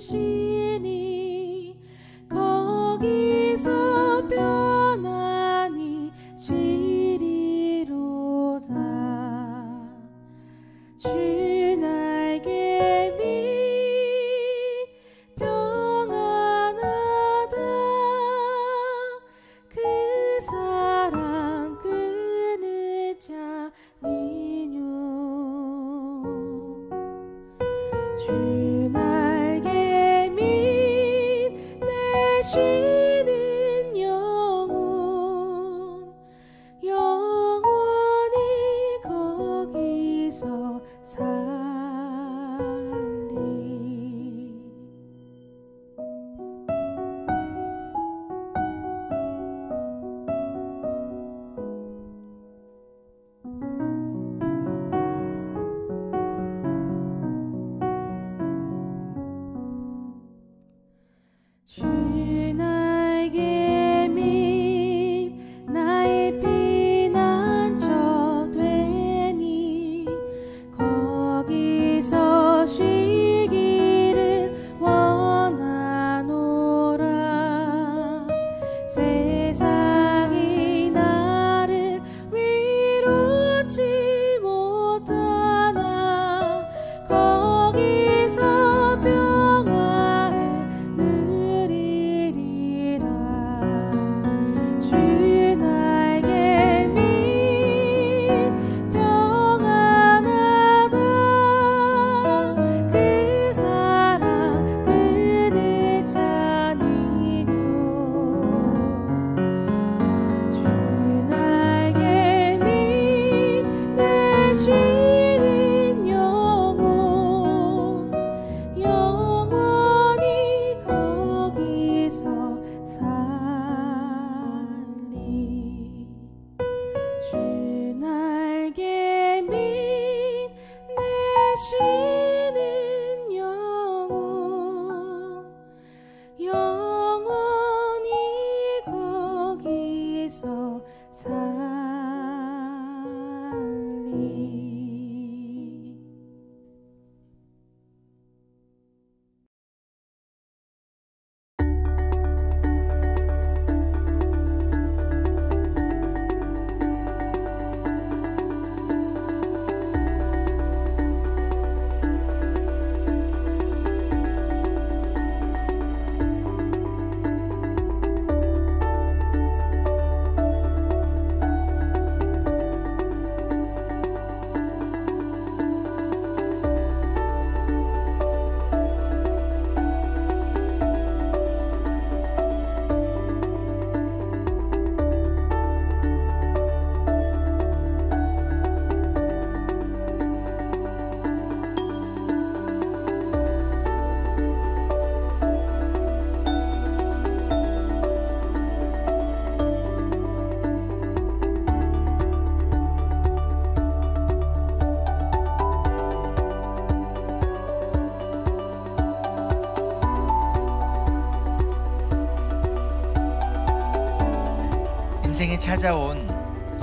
주시니 거기서 편안히 쉬리로다. 주 날개 밑 평안하다. 그 사랑 끊을 자니뇨. 주 날개 밑 내 쉬는 영혼 영원히 거기서 살리. 주 날개 밑 나의 피난처 되니 거기서 쉬기를 원하노라. 세상이 나를 위로치 못하나 거기서 평화를 누리리라. 주 날개 밑 평안하다. 그 사랑 끊을 자니뇨. 주 날개 밑 내 쉬는 영혼 영원히 거기서 살리. 주 날개 밑 내 쉬는 영혼 영원히 거기서 살리. 인생에 찾아온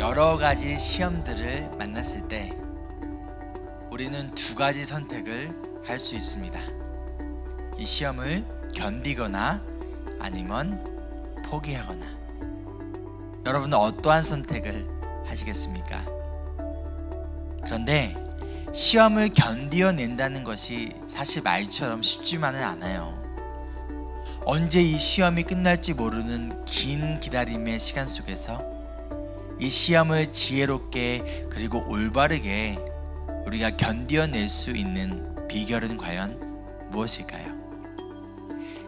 여러 가지 시험들을 만났을 때 우리는 두 가지 선택을 할 수 있습니다. 이 시험을 견디거나 아니면 포기하거나. 여러분은 어떠한 선택을 하시겠습니까? 그런데 시험을 견디어낸다는 것이 사실 말처럼 쉽지만은 않아요. 언제 이 시험이 끝날지 모르는 긴 기다림의 시간 속에서 이 시험을 지혜롭게 그리고 올바르게 우리가 견뎌낼 수 있는 비결은 과연 무엇일까요?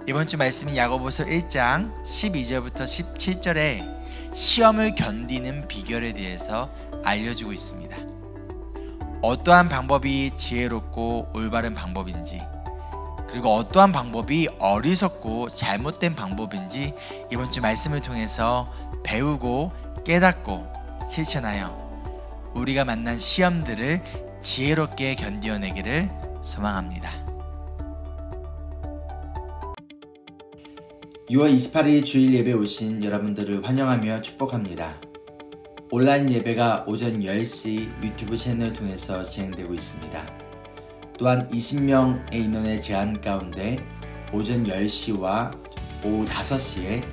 이번 주 말씀이 야고보서 1장 12절부터 17절에 시험을 견디는 비결에 대해서 알려주고 있습니다. 어떠한 방법이 지혜롭고 올바른 방법인지, 그리고 어떠한 방법이 어리석고 잘못된 방법인지 이번 주 말씀을 통해서 배우고 깨닫고 실천하여 우리가 만난 시험들을 지혜롭게 견뎌내기를 소망합니다. 6월 28일 주일 예배 오신 여러분들을 환영하며 축복합니다. 온라인 예배가 오전 10시 유튜브 채널을 통해서 진행되고 있습니다. 또한 20명의 인원의 제한 가운데 오전 10시와 오후 5시에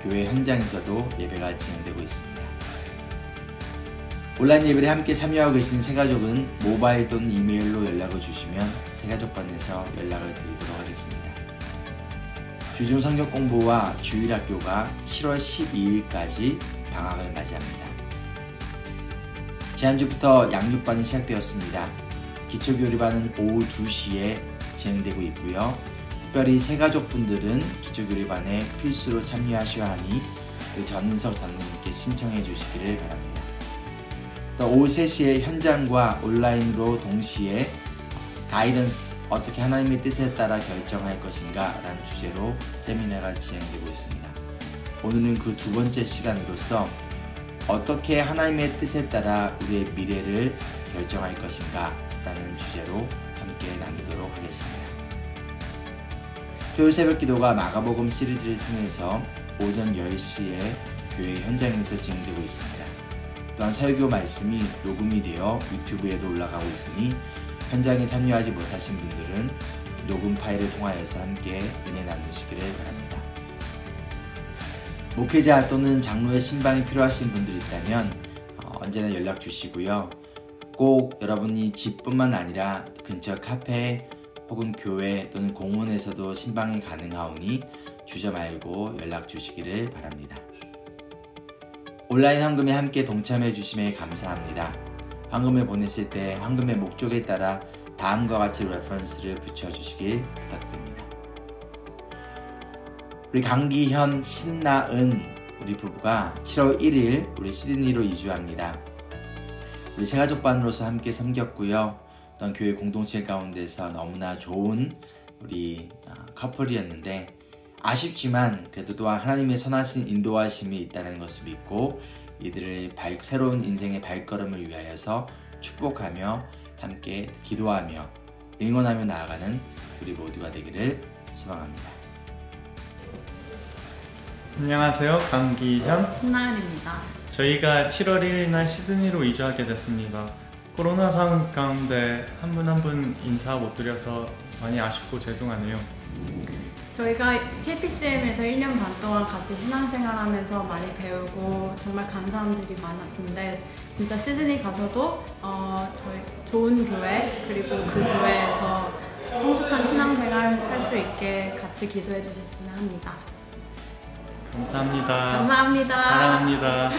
교회 현장에서도 예배가 진행되고 있습니다. 온라인 예배에 함께 참여하고 계시는 새가족은 모바일 또는 이메일로 연락을 주시면 새가족반에서 연락을 드리도록 하겠습니다. 주중 성경 공부와 주일학교가 7월 12일까지 방학을 맞이합니다. 지난주부터 양육반이 시작되었습니다. 기초교리반은 오후 2시에 진행되고 있고요. 특별히 새가족분들은 기초교리반에 필수로 참여하셔야 하니 전은석 장로님께 신청해 주시기를 바랍니다. 또 오후 3시에 현장과 온라인으로 동시에 가이던스, 어떻게 하나님의 뜻에 따라 결정할 것인가 라는 주제로 세미나가 진행되고 있습니다. 오늘은 그 두 번째 시간으로서 어떻게 하나님의 뜻에 따라 우리의 미래를 결정할 것인가 라는 주제로 함께 나누도록 하겠습니다. 토요일 새벽 기도가 마가복음 시리즈를 통해서 오전 10시에 교회 현장에서 진행되고 있습니다. 또한 설교 말씀이 녹음이 되어 유튜브에도 올라가고 있으니 현장에 참여하지 못하신 분들은 녹음 파일을 통하여서 함께 은혜 나누시기를 바랍니다. 목회자 또는 장로의 신방이 필요하신 분들이 있다면 언제나 연락 주시고요. 꼭 여러분이 집뿐만 아니라 근처 카페 혹은 교회 또는 공원에서도 신방이 가능하오니 주저 말고 연락 주시기를 바랍니다. 온라인 헌금에 함께 동참해 주심에 감사합니다. 헌금을 보냈을 때 헌금의 목적에 따라 다음과 같이 레퍼런스를 붙여주시길 부탁드립니다. 우리 강기현, 신나은 우리 부부가 7월 1일 우리 시드니로 이주합니다. 우리 새가족반으로서 함께 섬겼고요. 또한 교회 공동체 가운데서 너무나 좋은 우리 커플이었는데 아쉽지만 그래도 또한 하나님의 선하신 인도하심이 있다는 것을 믿고 이들을 새로운 인생의 발걸음을 위하여서 축복하며 함께 기도하며 응원하며 나아가는 우리 모두가 되기를 소망합니다. 안녕하세요. 강기현, 신나연입니다. 저희가 7월 1일 날 시드니로 이주하게 됐습니다. 코로나 상황 가운데 한 분 한 분 인사 못 드려서 많이 아쉽고 죄송하네요. 저희가 KPCM에서 1년 반 동안 같이 신앙생활하면서 많이 배우고 정말 감사한 일이 많았는데 진짜 시드니 가서도 저희 좋은 교회 그리고 그 교회에서 성숙한 신앙생활 할 수 있게 같이 기도해 주셨으면 합니다. 감사합니다. 감사합니다. 사랑합니다.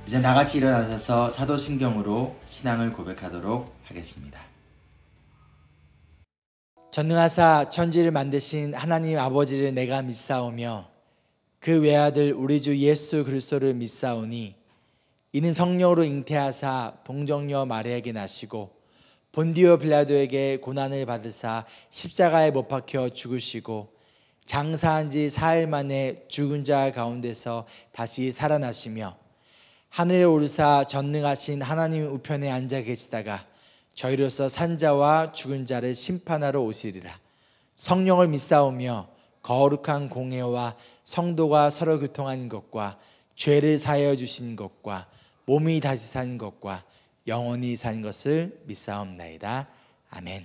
이제 나같이 일어나셔서 사도신경으로 신앙을 고백하도록 하겠습니다. 전능하사 천지를 만드신 하나님 아버지를 내가 믿사오며 그 외아들 우리 주 예수 그리스도를 믿사오니 이는 성령으로 잉태하사 동정녀 마리아에게 나시고 본디오 빌라도에게 고난을 받으사 십자가에 못 박혀 죽으시고 장사한 지 4일 만에 죽은 자 가운데서 다시 살아나시며 하늘에 오르사 전능하신 하나님 우편에 앉아 계시다가 저희로서 산자와 죽은 자를 심판하러 오시리라. 성령을 믿사오며 거룩한 공회와 성도가 서로 교통하는 것과 죄를 사하여 주시는 것과 몸이 다시 사는 것과 영원히 사는 것을 믿사옵나이다. 아멘.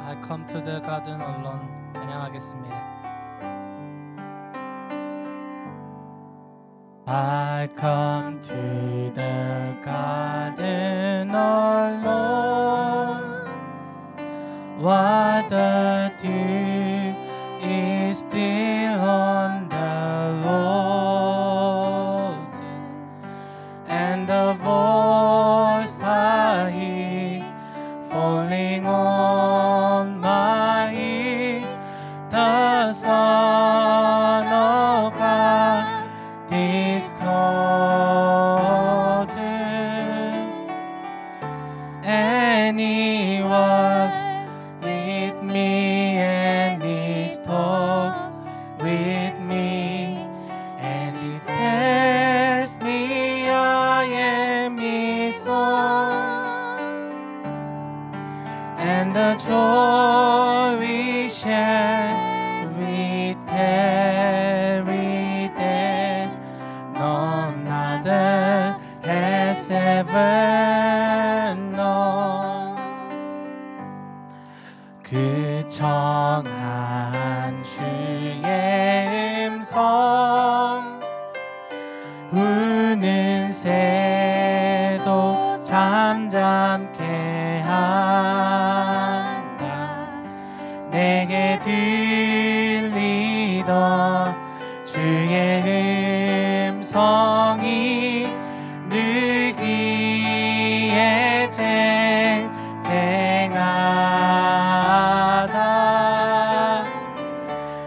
I come to the garden alone. 찬양하겠습니다. I come to the garden alone. While the dew is still on the roses, and the voice I hear falling on my ears, the Son of God discloses, and He walks with me, and He talks with me. 청한 주의 음성 우는 새도 잠잠게 한다. 내게 들리던 주의 음성이 늘 귀에 쟁쟁하다.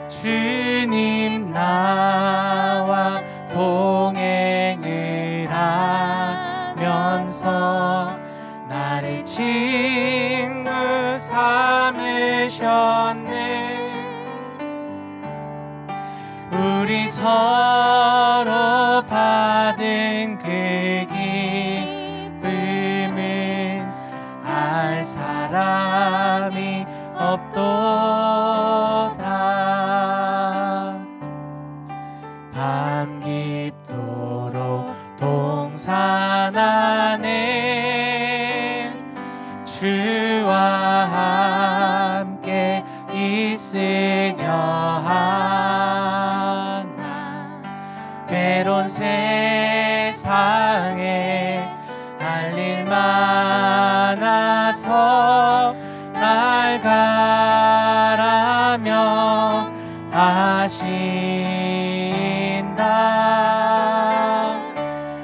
주님 나와 동행을 하면서 나를 친구 삼으셨네. 우리 서로 받은 그 기쁨은 알 사람이 없도다. 밤 깊도록 동산 안에 주와 함께 있으려 하나. 괴로운 세상에 할 일 많아서 날 가라며 하신다.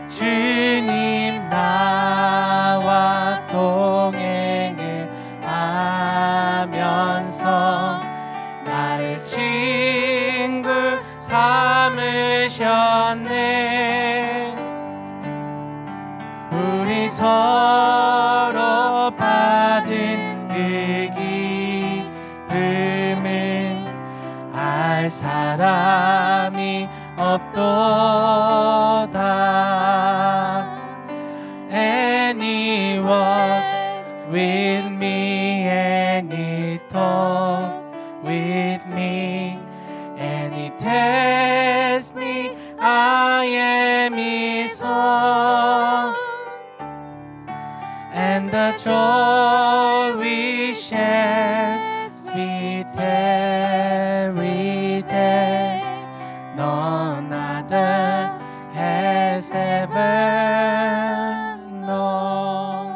주님 나와 동행을 하면서 나를 친구 삼으셨네. 우리 서로 받은 그 기쁨은 알 사람이 없도다. And he walks with me and he talks with me and he tells me I am his own. And the joy we share sweet every day, none other has ever known.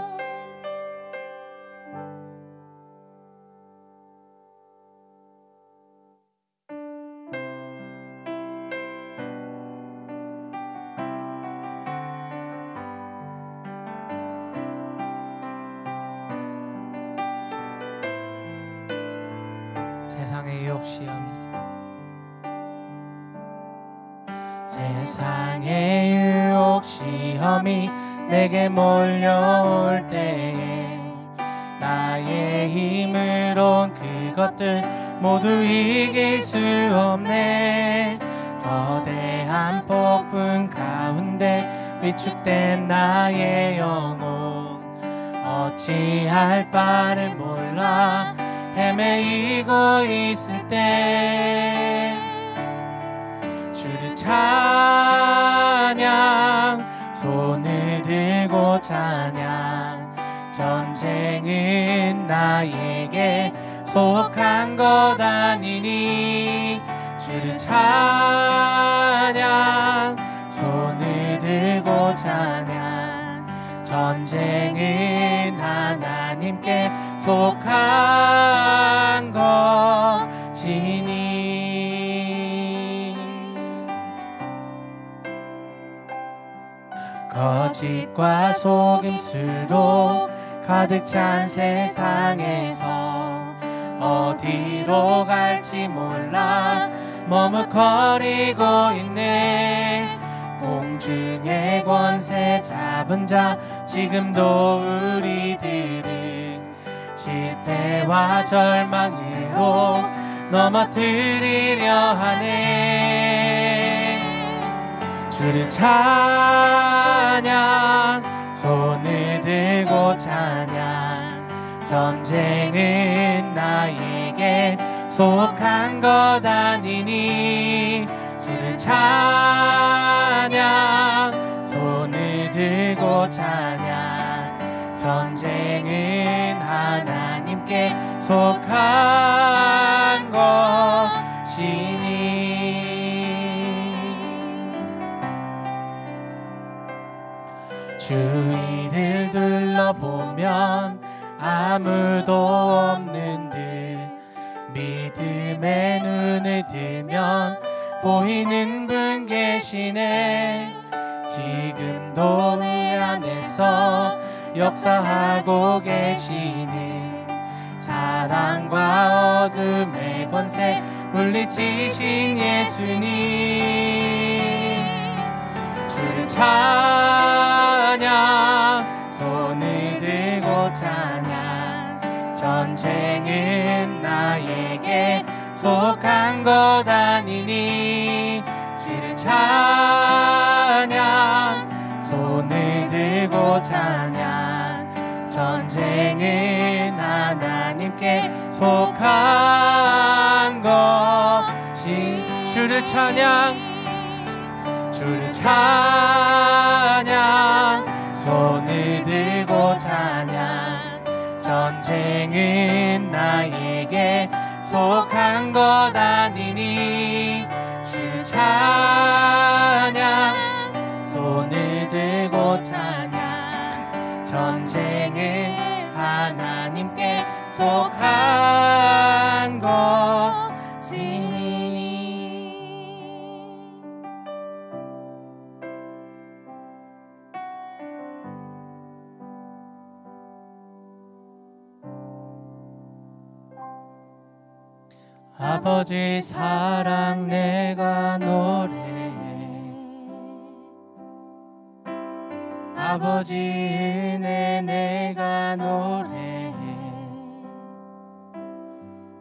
세상의 유혹 시험이 내게 몰려올 때에 나의 힘으론 그것들 모두 이길 수 없네. 거대한 폭풍 가운데 위축된 나의 영혼 어찌할 바를 몰라 헤매이고 있을 때 주를 찬양 손을 들고 찬양 전쟁은 나에게 속한 것 아니니 주를 찬양 손을 들고 찬양 전쟁은 하나님께 속한 것이니. 거짓과 속임수로 가득 찬 세상에서 어디로 갈지 몰라 머뭇거리고 있네. 공중의 권세 잡은 자 지금도 우리들은 실패와 절망으로 넘어뜨리려 하네. 주를 찬양 손을 들고 찬양 전쟁은 나에게 속한 것 아니니 주를 찬양 손을 들고 찬양 전쟁은 하나님께 속한 믿음의 눈을 뜨면 보이는 분 계시네. 지금도 내 안에서 역사하고 계시는 사랑과 어둠의 권세 물리치신 예수님. 주를 찬양, 손을 들고 찬양. 전쟁은 나에게 속한 것 아니니. 주를 찬양, 손을 들고 찬양. 전쟁은 하나님께 속한 것이. 주를 찬양, 주를 찬양, 손을 들고 찬양. 전쟁은 나에게 속한 것 아니니. 주를 찬양, 손을 들고 찬양. 전쟁은 하나님께 속한 것이니. 아버지 사랑 내가 노래해. 아버지 은혜 내가 노래해.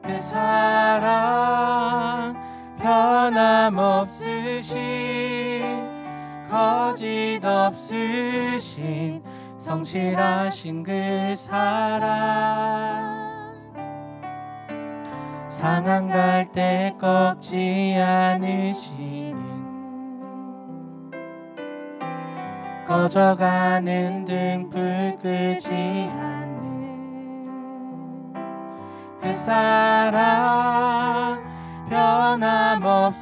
그 사랑 변함없으신 거짓 없으신 성실하신 그 사랑. 상한 갈 때 꺾지 않으시는 꺼져가는 등불 끄지 않는 그 사랑 변함없으신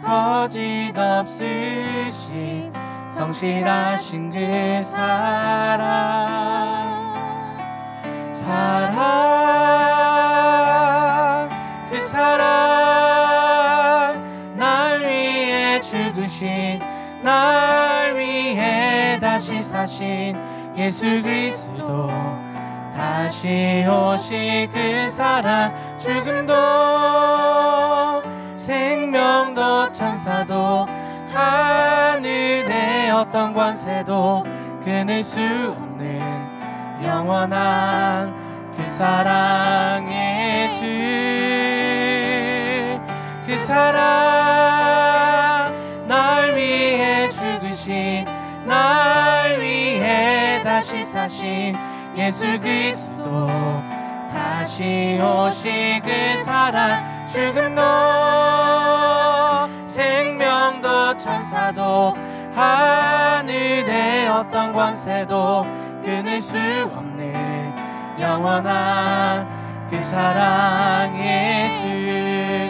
거짓 없으신 성실하신 그 사랑. 그 사랑 날 위해 죽으신 날 위해 다시 사신 예수 그리스도. 다시 오실 그 사랑. 죽음도 생명도 천사도 하늘의 어떤 권세도 끊을 수 없는 영원한 그 사랑 예수. 그 사랑 날 위해 죽으신 날 위해 다시 사신 예수 그리스도. 다시 오실 그 사랑. 죽음도 생명도 천사도 하늘의 어떤 권세도 끊을 수 없는 영원한 그 사랑 예수.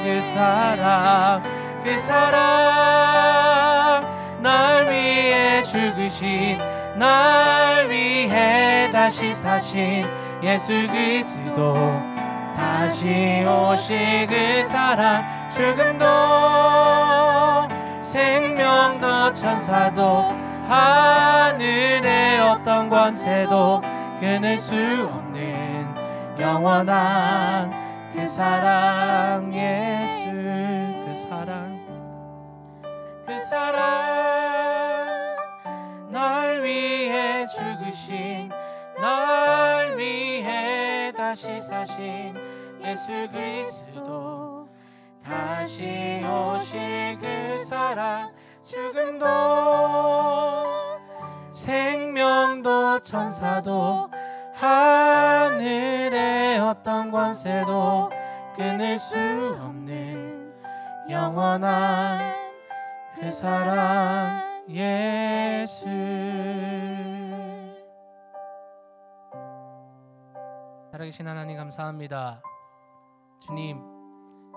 그 사랑, 그 사랑 날 위해 죽으신 날 위해 다시 사신 예수 그리스도. 다시 오실 그 사랑. 죽음도 생명도 천사도 하늘의 어떤 권세도 끊을 수 없는 영원한 그 사랑 예수. 그 사랑, 그 사랑 날 위해 죽으신 날 위해 다시 사신 예수 그리스도. 다시 오실 그 사랑. 죽음도 생명도 천사도 하늘의 어떤 권세도 끊을 수 없는 영원한 그 사랑 예수. 살아계신 하나님 감사합니다. 주님,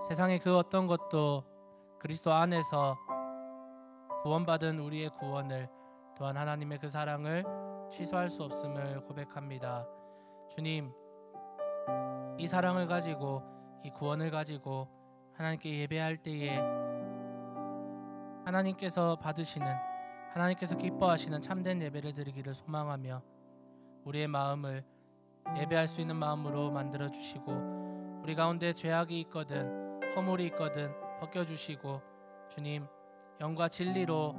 세상의 그 어떤 것도 그리스도 안에서 구원받은 우리의 구원을 또한 하나님의 그 사랑을 취소할 수 없음을 고백합니다. 주님, 이 이 사랑을 가지고 이 구원을 가지고 하나님께 예배할 때에 하나님께서 받으시는, 하나님께서 기뻐하시는 참된 예배를 드리기를 소망하며 우리의 마음을 예배할 수 있는 마음으로 만들어 주시고, 우리 가운데 죄악이 있거든 허물이 있거든 벗겨주시고, 주님 영과 진리로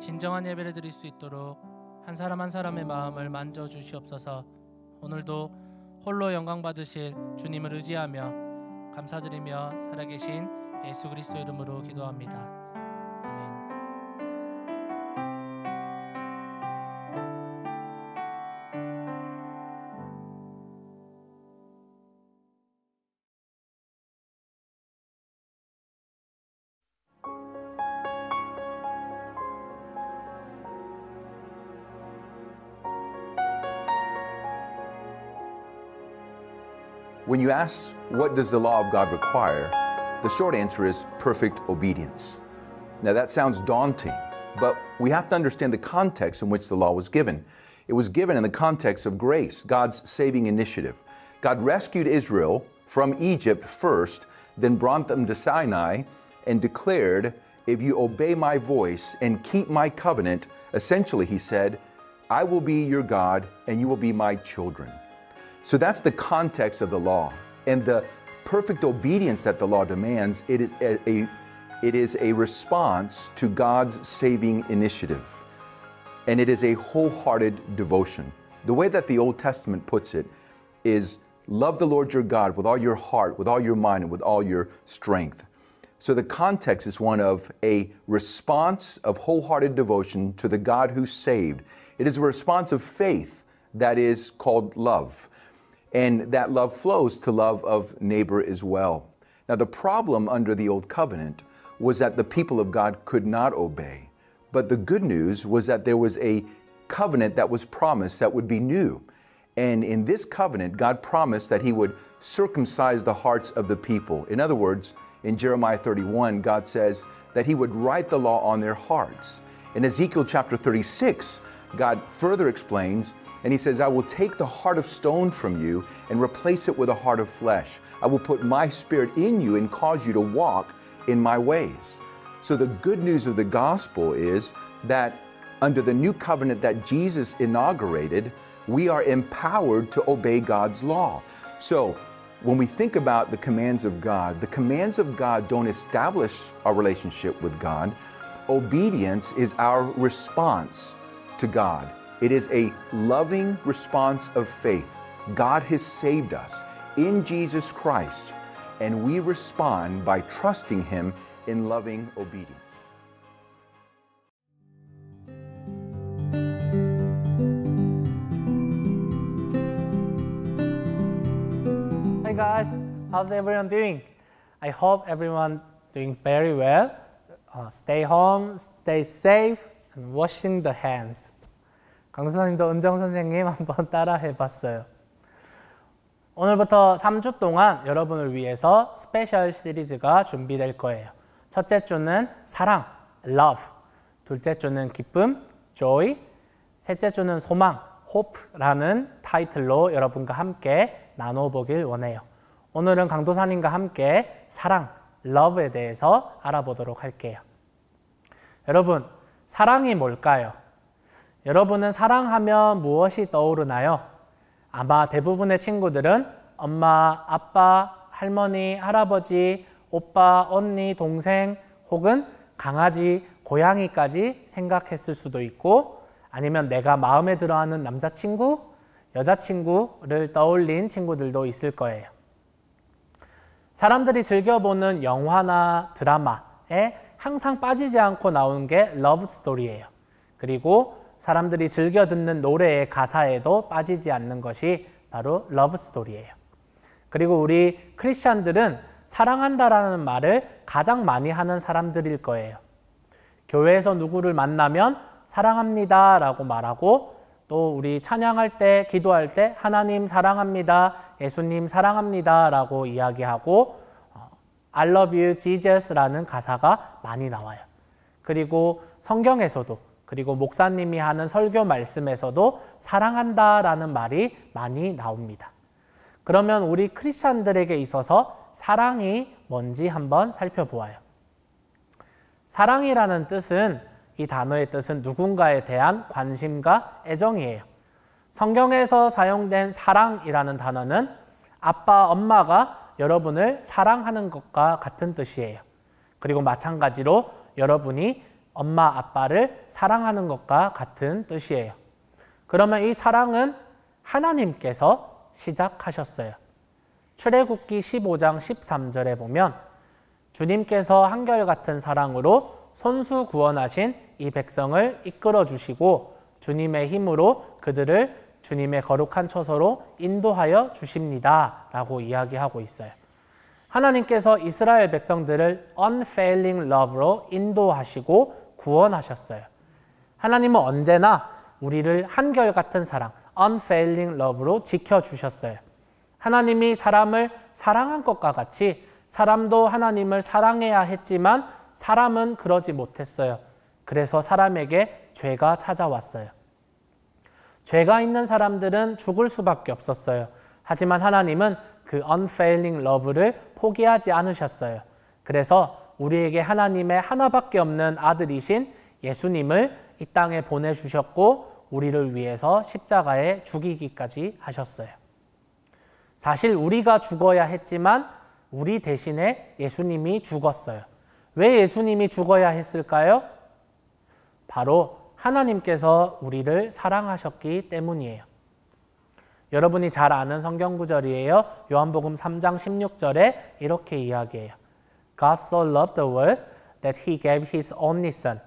진정한 예배를 드릴 수 있도록 한 사람 한 사람의 마음을 만져 주시옵소서. 오늘도 홀로 영광 받으실 주님을 의지하며 감사드리며 살아계신 예수 그리스도 이름으로 기도합니다. 아멘. When you ask, what does the law of God require? The short answer is perfect obedience. Now that sounds daunting, but we have to understand the context in which the law was given. It was given in the context of grace, God's saving initiative. God rescued Israel from Egypt first, then brought them to Sinai and declared, if you obey my voice and keep my covenant, essentially he said, I will be your God and you will be my children. So that's the context of the law, and the perfect obedience that the law demands. It is a response to God's saving initiative, and it is a wholehearted devotion. The way that the Old Testament puts it is, love the Lord your God with all your heart, with all your mind, and with all your strength. So the context is one of a response of wholehearted devotion to the God who saved. It is a response of faith that is called love. And that love flows to love of neighbor as well. Now the problem under the Old Covenant was that the people of God could not obey. But the good news was that there was a covenant that was promised that would be new. And in this covenant, God promised that he would circumcise the hearts of the people. In other words, in Jeremiah 31, God says that he would write the law on their hearts. In Ezekiel chapter 36, God further explains, and he says, I will take the heart of stone from you and replace it with a heart of flesh. I will put my spirit in you and cause you to walk in my ways. So the good news of the gospel is that under the new covenant that Jesus inaugurated, we are empowered to obey God's law. So when we think about the commands of God don't establish our relationship with God. Obedience is our response to God. It is a loving response of faith. God has saved us in Jesus Christ, and we respond by trusting him in loving obedience. Hi guys, how's everyone doing? I hope everyone doing very well. Stay home, stay safe, and washing the hands. 강선생님도 은정 선생님 한번 따라 해봤어요. 오늘부터 3주 동안 여러분을 위해서 스페셜 시리즈가 준비될 거예요. 첫째 주는 사랑, love. 둘째 주는 기쁨, joy. 셋째 주는 소망, hope라는 타이틀로 여러분과 함께 나눠보길 원해요. 오늘은 강도사님과 함께 사랑, love에 대해서 알아보도록 할게요. 여러분, 사랑이 뭘까요? 여러분은 사랑하면 무엇이 떠오르나요? 아마 대부분의 친구들은 엄마, 아빠, 할머니, 할아버지, 오빠, 언니, 동생 혹은 강아지, 고양이까지 생각했을 수도 있고, 아니면 내가 마음에 들어하는 남자친구, 여자친구를 떠올린 친구들도 있을 거예요. 사람들이 즐겨보는 영화나 드라마에 항상 빠지지 않고 나오는 게 러브 스토리예요. 그리고 사람들이 즐겨 듣는 노래의 가사에도 빠지지 않는 것이 바로 러브 스토리예요. 그리고 우리 크리스찬들은 사랑한다라는 말을 가장 많이 하는 사람들일 거예요. 교회에서 누구를 만나면 사랑합니다 라고 말하고, 또 우리 찬양할 때, 기도할 때 하나님 사랑합니다, 예수님 사랑합니다 라고 이야기하고 I love you Jesus 라는 가사가 많이 나와요. 그리고 성경에서도, 그리고 목사님이 하는 설교 말씀에서도 사랑한다 라는 말이 많이 나옵니다. 그러면 우리 크리스찬들에게 있어서 사랑이 뭔지 한번 살펴보아요. 사랑이라는 뜻은, 이 단어의 뜻은 누군가에 대한 관심과 애정이에요. 성경에서 사용된 사랑이라는 단어는 아빠, 엄마가 여러분을 사랑하는 것과 같은 뜻이에요. 그리고 마찬가지로 여러분이 엄마, 아빠를 사랑하는 것과 같은 뜻이에요. 그러면 이 사랑은 하나님께서 시작하셨어요. 출애굽기 15장 13절에 보면 주님께서 한결같은 사랑으로 손수 구원하신 이 백성을 이끌어 주시고 주님의 힘으로 그들을 주님의 거룩한 처소로 인도하여 주십니다 라고 이야기하고 있어요. 하나님께서 이스라엘 백성들을 unfailing love로 인도하시고 구원하셨어요. 하나님은 언제나 우리를 한결같은 사랑, unfailing love로 지켜주셨어요. 하나님이 사람을 사랑한 것과 같이 사람도 하나님을 사랑해야 했지만 사람은 그러지 못했어요. 그래서 사람에게 죄가 찾아왔어요. 죄가 있는 사람들은 죽을 수밖에 없었어요. 하지만 하나님은 그 unfailing love를 포기하지 않으셨어요. 그래서 우리에게 하나님의 하나밖에 없는 아들이신 예수님을 이 땅에 보내주셨고 우리를 위해서 십자가에 죽이기까지 하셨어요. 사실 우리가 죽어야 했지만 우리 대신에 예수님이 죽었어요. 왜 예수님이 죽어야 했을까요? 바로 하나님께서 우리를 사랑하셨기 때문이에요. 여러분이 잘 아는 성경 구절이에요. 요한복음 3장 16절에 이렇게 이야기해요. God so loved the world that he gave his only son,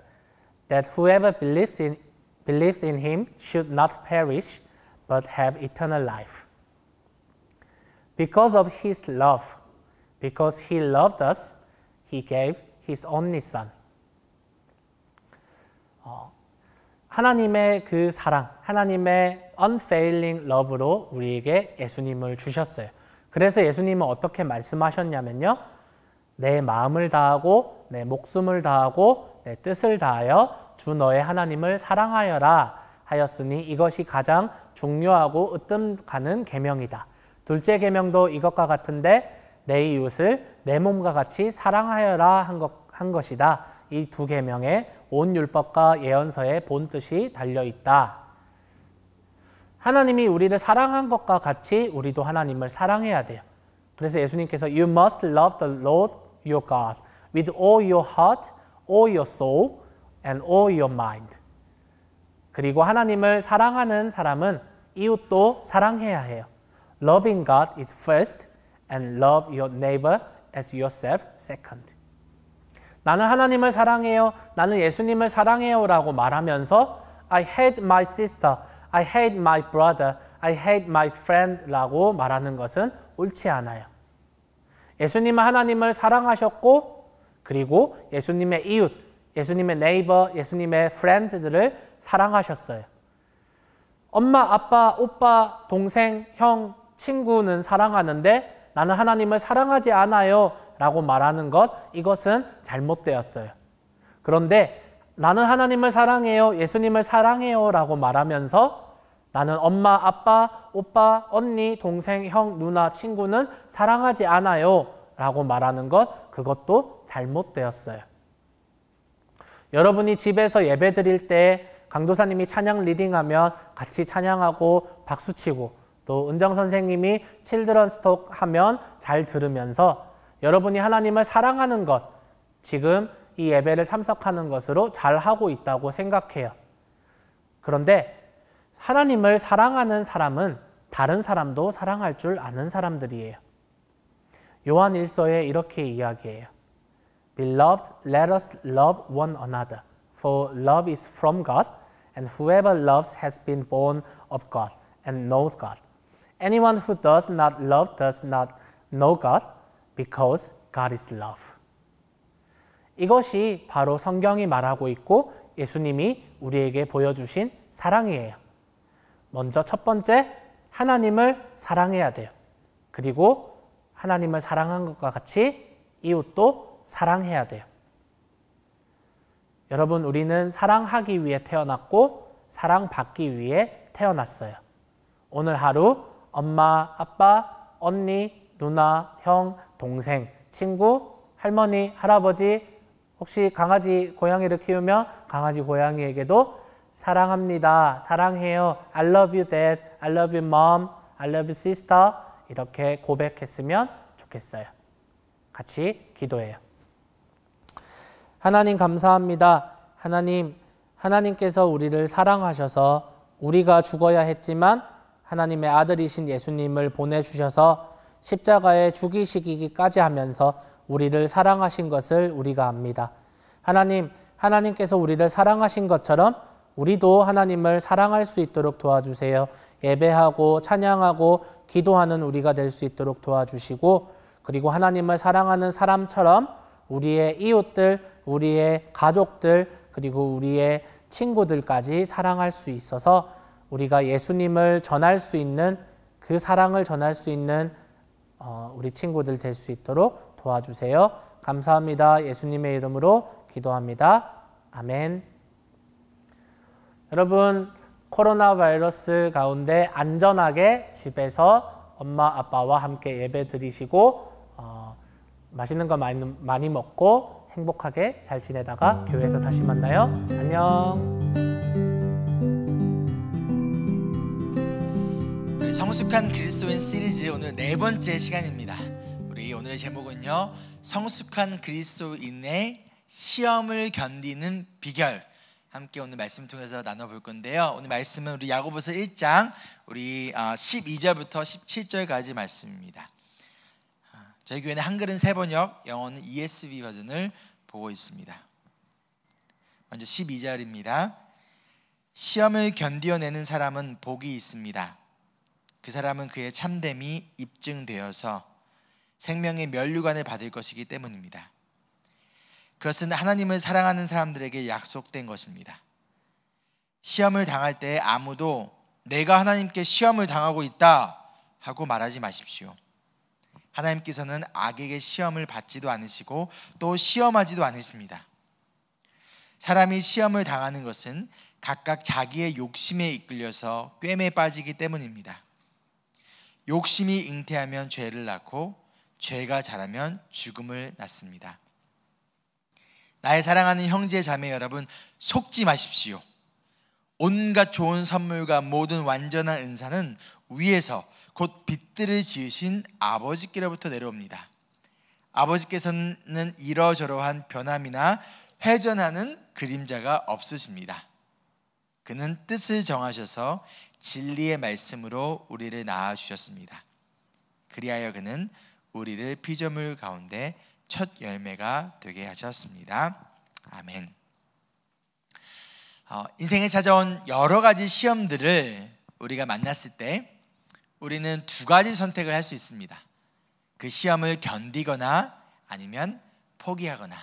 that whoever believes in him should not perish, but have eternal life. Because of his love, because he loved us, he gave his only son. 하나님의 그 사랑, 하나님의 unfailing love로 우리에게 예수님을 주셨어요. 그래서 예수님은 어떻게 말씀하셨냐면요. 내 마음을 다하고 내 목숨을 다하고 내 뜻을 다하여 주 너의 하나님을 사랑하여라 하였으니 이것이 가장 중요하고 으뜸 가는 계명이다. 둘째 계명도 이것과 같은데 내 이웃을 내 몸과 같이 사랑하여라 한 것이다. 이 두 계명에 온 율법과 예언서의 본 뜻이 달려있다. 하나님이 우리를 사랑한 것과 같이 우리도 하나님을 사랑해야 돼요. 그래서 예수님께서 You must love the Lord your God with all your heart, all your soul, and all your mind. 그리고 하나님을 사랑하는 사람은 이웃도 사랑해야 해요. Loving God is first and love your neighbor as yourself second. 나는 하나님을 사랑해요. 나는 예수님을 사랑해요 라고 말하면서 I hate my sister, I hate my brother, I hate my friend 라고 말하는 것은 옳지 않아요. 예수님은 하나님을 사랑하셨고 그리고 예수님의 이웃, 예수님의 네이버, 예수님의 프렌드들을 사랑하셨어요. 엄마, 아빠, 오빠, 동생, 형, 친구는 사랑하는데 나는 하나님을 사랑하지 않아요 라고 말하는 것, 이것은 잘못되었어요. 그런데 나는 하나님을 사랑해요, 예수님을 사랑해요 라고 말하면서 나는 엄마, 아빠, 오빠, 언니, 동생, 형, 누나, 친구는 사랑하지 않아요 라고 말하는 것, 그것도 잘못되었어요. 여러분이 집에서 예배 드릴 때 강도사님이 찬양 리딩하면 같이 찬양하고 박수치고 또 은정 선생님이 칠드런스 톡 하면 잘 들으면서 여러분이 하나님을 사랑하는 것, 지금 이 예배를 참석하는 것으로 잘하고 있다고 생각해요. 그런데 하나님을 사랑하는 사람은 다른 사람도 사랑할 줄 아는 사람들이에요. 요한 1서에 이렇게 이야기해요. Beloved, let us love one another, for love is from God, and whoever loves has been born of God and knows God. Anyone who does not love does not know God, because God is love. 이것이 바로 성경이 말하고 있고 예수님이 우리에게 보여주신 사랑이에요. 먼저 첫 번째, 하나님을 사랑해야 돼요. 그리고 하나님을 사랑한 것과 같이 이웃도 사랑해야 돼요. 여러분, 우리는 사랑하기 위해 태어났고 사랑받기 위해 태어났어요. 오늘 하루 엄마, 아빠, 언니, 누나, 형, 동생, 친구, 할머니, 할아버지, 혹시 강아지, 고양이를 키우면 강아지, 고양이에게도 사랑합니다, 사랑해요, I love you dad, I love you mom, I love you sister 이렇게 고백했으면 좋겠어요. 같이 기도해요. 하나님 감사합니다. 하나님께서 우리를 사랑하셔서 우리가 죽어야 했지만 하나님의 아들이신 예수님을 보내주셔서 십자가에 죽이시기까지 하면서 우리를 사랑하신 것을 우리가 압니다. 하나님께서 우리를 사랑하신 것처럼 우리도 하나님을 사랑할 수 있도록 도와주세요. 예배하고 찬양하고 기도하는 우리가 될 수 있도록 도와주시고, 그리고 하나님을 사랑하는 사람처럼 우리의 이웃들, 우리의 가족들, 그리고 우리의 친구들까지 사랑할 수 있어서 우리가 예수님을 전할 수 있는, 그 사랑을 전할 수 있는 우리 친구들 될 수 있도록 도와주세요. 감사합니다. 예수님의 이름으로 기도합니다. 아멘. 여러분, 코로나 바이러스 가운데 안전하게 집에서 엄마 아빠와 함께 예배 드리시고 맛있는 거 많이 먹고 행복하게 잘 지내다가 교회에서 다시 만나요. 안녕. 성숙한 그리스도인 시리즈 오늘 4번째 시간입니다. 우리 오늘의 제목은요, 성숙한 그리스도인의 시험을 견디는 비결, 함께 오늘 말씀 통해서 나눠볼 건데요. 오늘 말씀은 우리 야고보서 1장 우리 12절부터 17절까지 말씀입니다. 저희 교회는 한글은 세번역, 영어는 ESV 버전을 보고 있습니다. 먼저 12절입니다. 시험을 견디어내는 사람은 복이 있습니다. 그 사람은 그의 참됨이 입증되어서 생명의 면류관을 받을 것이기 때문입니다. 그것은 하나님을 사랑하는 사람들에게 약속된 것입니다. 시험을 당할 때 아무도 내가 하나님께 시험을 당하고 있다 하고 말하지 마십시오. 하나님께서는 악에게 시험을 받지도 않으시고 또 시험하지도 않으십니다. 사람이 시험을 당하는 것은 각각 자기의 욕심에 이끌려서 꿰매 빠지기 때문입니다. 욕심이 잉태하면 죄를 낳고 죄가 자라면 죽음을 낳습니다. 나의 사랑하는 형제 자매 여러분, 속지 마십시오. 온갖 좋은 선물과 모든 완전한 은사는 위에서 곧 빛들을 지으신 아버지께로부터 내려옵니다. 아버지께서는 이러저러한 변함이나 회전하는 그림자가 없으십니다. 그는 뜻을 정하셔서 진리의 말씀으로 우리를 낳아주셨습니다. 그리하여 그는 우리를 피조물 가운데 첫 열매가 되게 하셨습니다. 아멘. 인생에 찾아온 여러 가지 시험들을 우리가 만났을 때 우리는 두 가지 선택을 할 수 있습니다. 그 시험을 견디거나 아니면 포기하거나.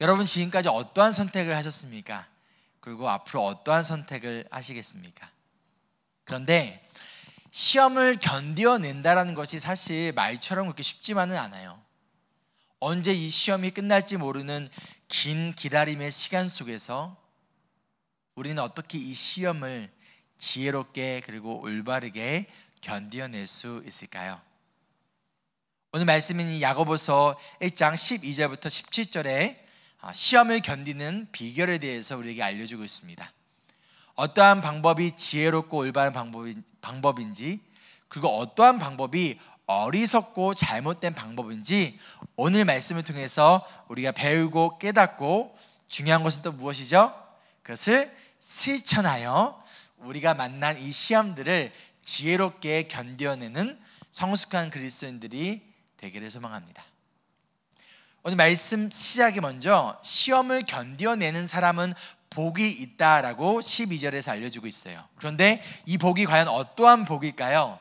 여러분, 지금까지 어떠한 선택을 하셨습니까? 그리고 앞으로 어떠한 선택을 하시겠습니까? 그런데 시험을 견뎌낸다라는 것이 사실 말처럼 그렇게 쉽지만은 않아요. 언제 이 시험이 끝날지 모르는 긴 기다림의 시간 속에서 우리는 어떻게 이 시험을 지혜롭게 그리고 올바르게 견뎌낼 수 있을까요? 오늘 말씀인 이 야고보서 1장 12절부터 17절에 시험을 견디는 비결에 대해서 우리에게 알려주고 있습니다. 어떠한 방법이 지혜롭고 올바른 방법인지, 그리고 어떠한 방법이 어리석고 잘못된 방법인지 오늘 말씀을 통해서 우리가 배우고 깨닫고, 중요한 것은 또 무엇이죠? 그것을 실천하여 우리가 만난 이 시험들을 지혜롭게 견뎌내는 성숙한 그리스도인들이 되기를 소망합니다. 오늘 말씀 시작에 먼저 시험을 견뎌내는 사람은 복이 있다라고 12절에서 알려주고 있어요. 그런데 이 복이 과연 어떠한 복일까요?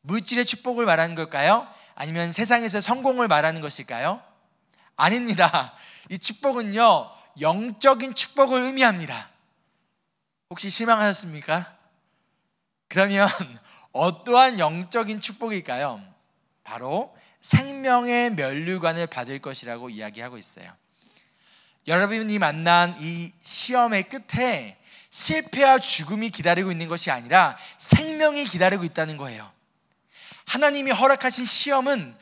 물질의 축복을 말하는 걸까요? 아니면 세상에서 성공을 말하는 것일까요? 아닙니다. 이 축복은요, 영적인 축복을 의미합니다. 혹시 실망하셨습니까? 그러면 어떠한 영적인 축복일까요? 바로 생명의 면류관을 받을 것이라고 이야기하고 있어요. 여러분이 만난 이 시험의 끝에 실패와 죽음이 기다리고 있는 것이 아니라 생명이 기다리고 있다는 거예요. 하나님이 허락하신 시험은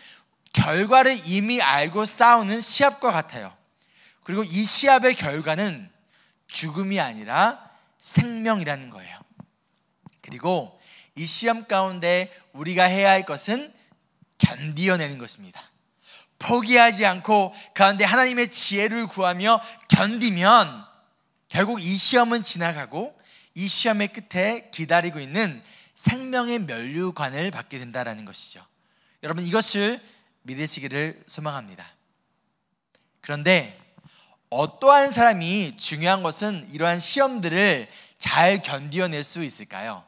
결과를 이미 알고 싸우는 시합과 같아요. 그리고 이 시합의 결과는 죽음이 아니라 생명이라는 거예요. 그리고 이 시험 가운데 우리가 해야 할 것은 견디어내는 것입니다. 포기하지 않고 가운데 하나님의 지혜를 구하며 견디면 결국 이 시험은 지나가고 이 시험의 끝에 기다리고 있는 생명의 면류관을 받게 된다는 것이죠. 여러분, 이것을 믿으시기를 소망합니다. 그런데 어떠한 사람이, 중요한 것은 이러한 시험들을 잘 견디어낼 수 있을까요?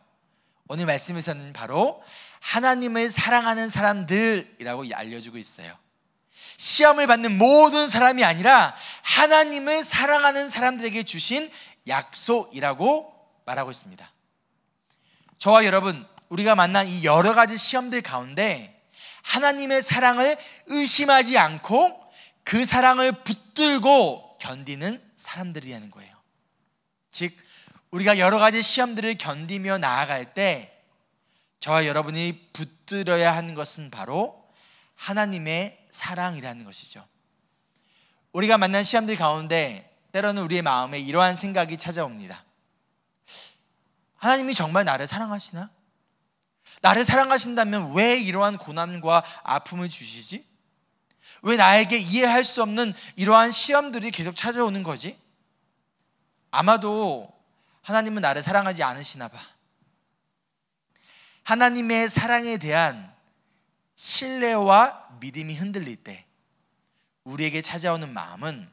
오늘 말씀에서는 바로 하나님을 사랑하는 사람들이라고 알려주고 있어요. 시험을 받는 모든 사람이 아니라 하나님을 사랑하는 사람들에게 주신 약속이라고 말하고 있습니다. 저와 여러분, 우리가 만난 이 여러 가지 시험들 가운데 하나님의 사랑을 의심하지 않고 그 사랑을 붙들고 견디는 사람들이라는 거예요. 즉, 우리가 여러 가지 시험들을 견디며 나아갈 때 저와 여러분이 붙들어야 하는 것은 바로 하나님의 사랑이라는 것이죠. 우리가 만난 시험들 가운데 때로는 우리의 마음에 이러한 생각이 찾아옵니다. 하나님이 정말 나를 사랑하시나? 나를 사랑하신다면 왜 이러한 고난과 아픔을 주시지? 왜 나에게 이해할 수 없는 이러한 시험들이 계속 찾아오는 거지? 아마도 하나님은 나를 사랑하지 않으시나 봐. 하나님의 사랑에 대한 신뢰와 믿음이 흔들릴 때 우리에게 찾아오는 마음은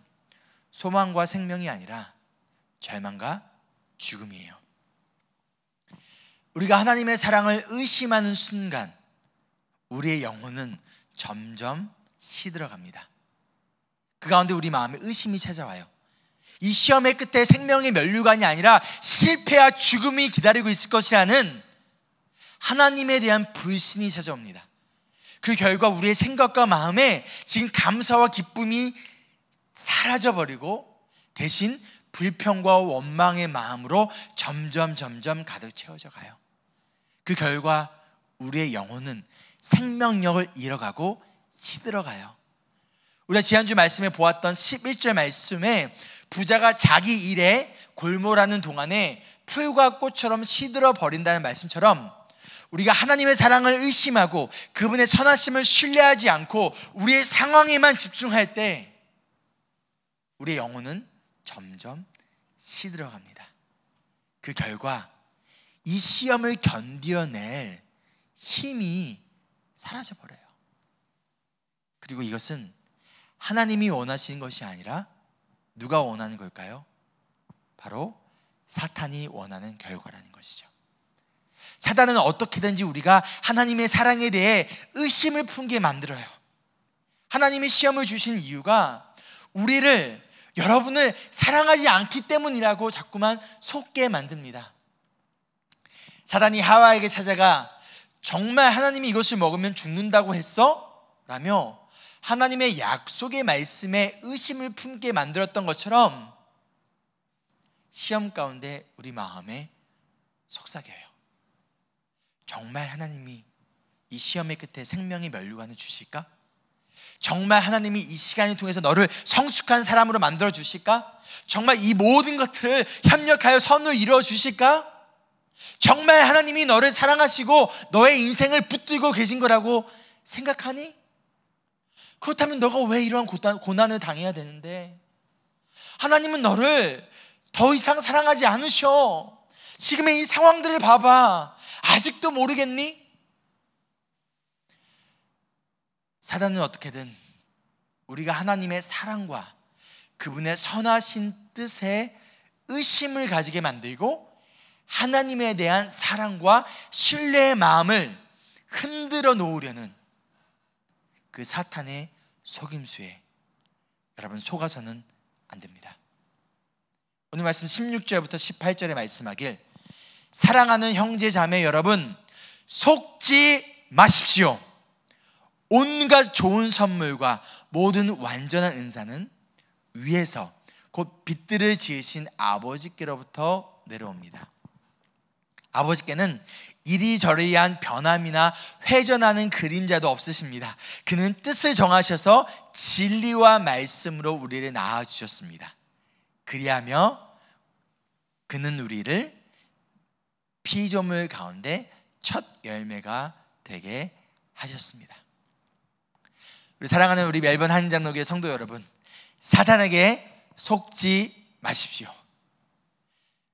소망과 생명이 아니라 절망과 죽음이에요. 우리가 하나님의 사랑을 의심하는 순간 우리의 영혼은 점점 시들어갑니다. 그 가운데 우리 마음에 의심이 찾아와요. 이 시험의 끝에 생명의 면류관이 아니라 실패와 죽음이 기다리고 있을 것이라는 하나님에 대한 불신이 찾아옵니다. 그 결과 우리의 생각과 마음에 지금 감사와 기쁨이 사라져버리고 대신 불평과 원망의 마음으로 점점 가득 채워져 가요. 그 결과 우리의 영혼은 생명력을 잃어가고 시들어가요. 우리가 지난주 말씀에 보았던 11절 말씀에 부자가 자기 일에 골몰하는 동안에 풀과 꽃처럼 시들어 버린다는 말씀처럼 우리가 하나님의 사랑을 의심하고 그분의 선하심을 신뢰하지 않고 우리의 상황에만 집중할 때 우리의 영혼은 점점 시들어갑니다. 그 결과 이 시험을 견디어낼 힘이 사라져버려요. 그리고 이것은 하나님이 원하시는 것이 아니라 누가 원하는 걸까요? 바로 사탄이 원하는 결과라는 것이죠. 사탄은 어떻게든지 우리가 하나님의 사랑에 대해 의심을 품게 만들어요. 하나님이 시험을 주신 이유가 우리를, 여러분을 사랑하지 않기 때문이라고 자꾸만 속게 만듭니다. 사탄이 하와에게 찾아가 정말 하나님이 이것을 먹으면 죽는다고 했어? 라며 하나님의 약속의 말씀에 의심을 품게 만들었던 것처럼 시험 가운데 우리 마음에 속삭여요. 정말 하나님이 이 시험의 끝에 생명의 면류관을 주실까? 정말 하나님이 이 시간을 통해서 너를 성숙한 사람으로 만들어 주실까? 정말 이 모든 것들을 협력하여 선을 이루어 주실까? 정말 하나님이 너를 사랑하시고 너의 인생을 붙들고 계신 거라고 생각하니? 그렇다면 너가 왜 이러한 고난을 당해야 되는데? 하나님은 너를 더 이상 사랑하지 않으셔. 지금의 이 상황들을 봐봐. 아직도 모르겠니? 사단은 어떻게든 우리가 하나님의 사랑과 그분의 선하신 뜻에 의심을 가지게 만들고 하나님에 대한 사랑과 신뢰의 마음을 흔들어 놓으려는 그 사탄의 속임수에 여러분 속아서는 안 됩니다. 오늘 말씀 16절부터 18절에 말씀하길 사랑하는 형제 자매 여러분 속지 마십시오. 온갖 좋은 선물과 모든 완전한 은사는 위에서 곧 빛들을 지으신 아버지께로부터 내려옵니다. 아버지께는 이리저리한 변함이나 회전하는 그림자도 없으십니다. 그는 뜻을 정하셔서 진리와 말씀으로 우리를 낳아주셨습니다. 그리하며 그는 우리를 피조물 가운데 첫 열매가 되게 하셨습니다. 우리 사랑하는 우리 멜번 한인장로교회 성도 여러분, 사탄에게 속지 마십시오.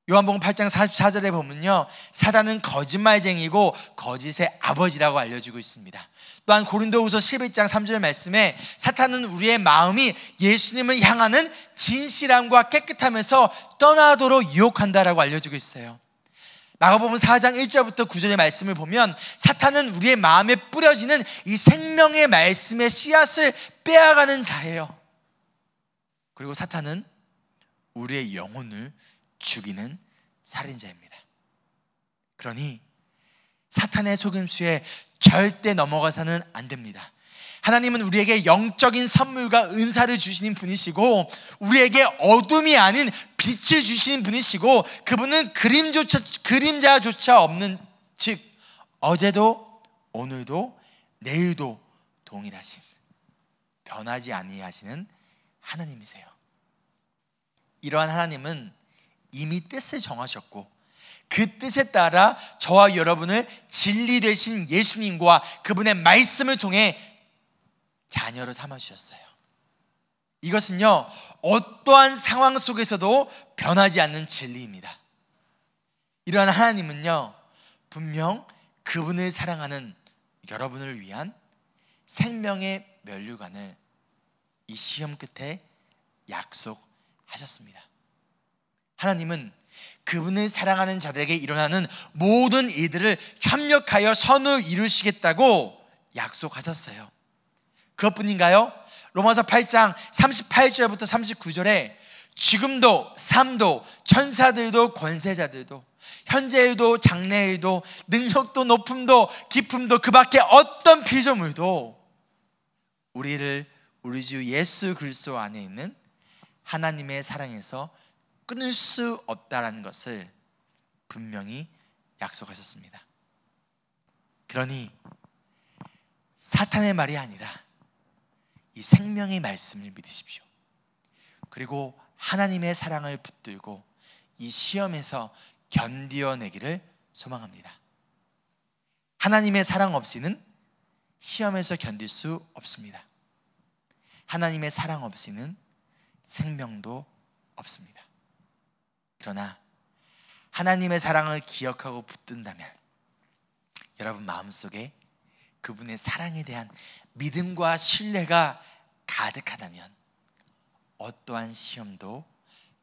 요한복음 8장 44절에 보면요, 사단은 거짓말쟁이고 거짓의 아버지라고 알려주고 있습니다. 또한 고린도후서 11장 3절 말씀에 사탄은 우리의 마음이 예수님을 향하는 진실함과 깨끗함에서 떠나도록 유혹한다라고 알려주고 있어요. 마가복음 4장 1절부터 9절의 말씀을 보면 사탄은 우리의 마음에 뿌려지는 이 생명의 말씀의 씨앗을 빼앗아가는 자예요. 그리고 사탄은 우리의 영혼을 죽이는 살인자입니다. 그러니 사탄의 속임수에 절대 넘어가서는 안 됩니다. 하나님은 우리에게 영적인 선물과 은사를 주시는 분이시고 우리에게 어둠이 아닌 빛을 주시는 분이시고 그분은 그림자조차 없는, 즉 어제도 오늘도 내일도 동일하신, 변하지 아니하시는 하나님이세요. 이러한 하나님은 이미 뜻을 정하셨고 그 뜻에 따라 저와 여러분을 진리 되신 예수님과 그분의 말씀을 통해 자녀로 삼아주셨어요. 이것은요, 어떠한 상황 속에서도 변하지 않는 진리입니다. 이러한 하나님은요, 분명 그분을 사랑하는 여러분을 위한 생명의 면류관을 이 시험 끝에 약속하셨습니다. 하나님은 그분을 사랑하는 자들에게 일어나는 모든 일들을 협력하여 선을 이루시겠다고 약속하셨어요. 그것뿐인가요? 로마서 8장 38절부터 39절에 지금도 삶도 천사들도 권세자들도 현재일도 장래일도 능력도 높음도 깊음도 그 밖에 어떤 피조물도 우리 주 예수 그리스도 안에 있는 하나님의 사랑에서 끊을 수 없다라는 것을 분명히 약속하셨습니다. 그러니 사탄의 말이 아니라 이 생명의 말씀을 믿으십시오. 그리고 하나님의 사랑을 붙들고 이 시험에서 견디어내기를 소망합니다. 하나님의 사랑 없이는 시험에서 견딜 수 없습니다. 하나님의 사랑 없이는 생명도 없습니다. 그러나 하나님의 사랑을 기억하고 붙든다면 여러분 마음속에 그분의 사랑에 대한 믿음과 신뢰가 가득하다면 어떠한 시험도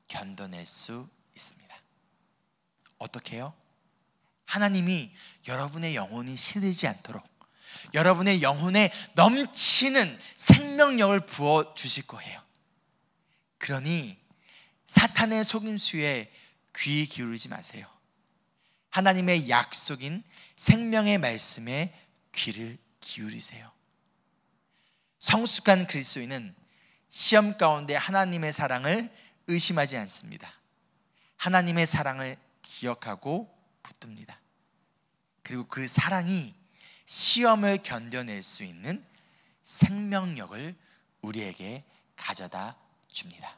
견뎌낼 수 있습니다. 어떻게 해요? 하나님이 여러분의 영혼이 시들지 않도록 여러분의 영혼에 넘치는 생명력을 부어주실 거예요. 그러니 사탄의 속임수에 귀 기울이지 마세요. 하나님의 약속인 생명의 말씀에 귀를 기울이세요. 성숙한 그리스도인은 시험 가운데 하나님의 사랑을 의심하지 않습니다. 하나님의 사랑을 기억하고 붙듭니다. 그리고 그 사랑이 시험을 견뎌낼 수 있는 생명력을 우리에게 가져다 줍니다.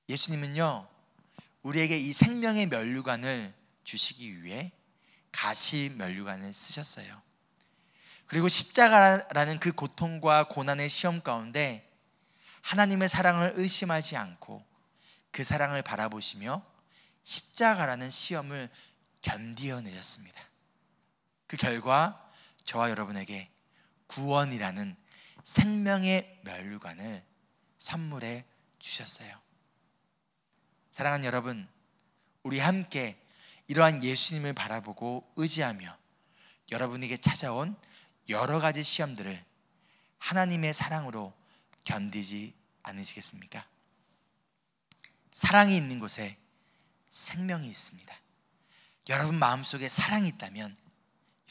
예수님은요, 우리에게 이 생명의 면류관을 주시기 위해 가시 면류관을 쓰셨어요. 그리고 십자가라는 그 고통과 고난의 시험 가운데 하나님의 사랑을 의심하지 않고 그 사랑을 바라보시며 십자가라는 시험을 견디어내셨습니다. 그 결과 저와 여러분에게 구원이라는 생명의 면류관을 선물해 주셨어요. 사랑하는 여러분, 우리 함께 이러한 예수님을 바라보고 의지하며 여러분에게 찾아온 여러 가지 시험들을 하나님의 사랑으로 견디지 않으시겠습니까? 사랑이 있는 곳에 생명이 있습니다. 여러분 마음속에 사랑이 있다면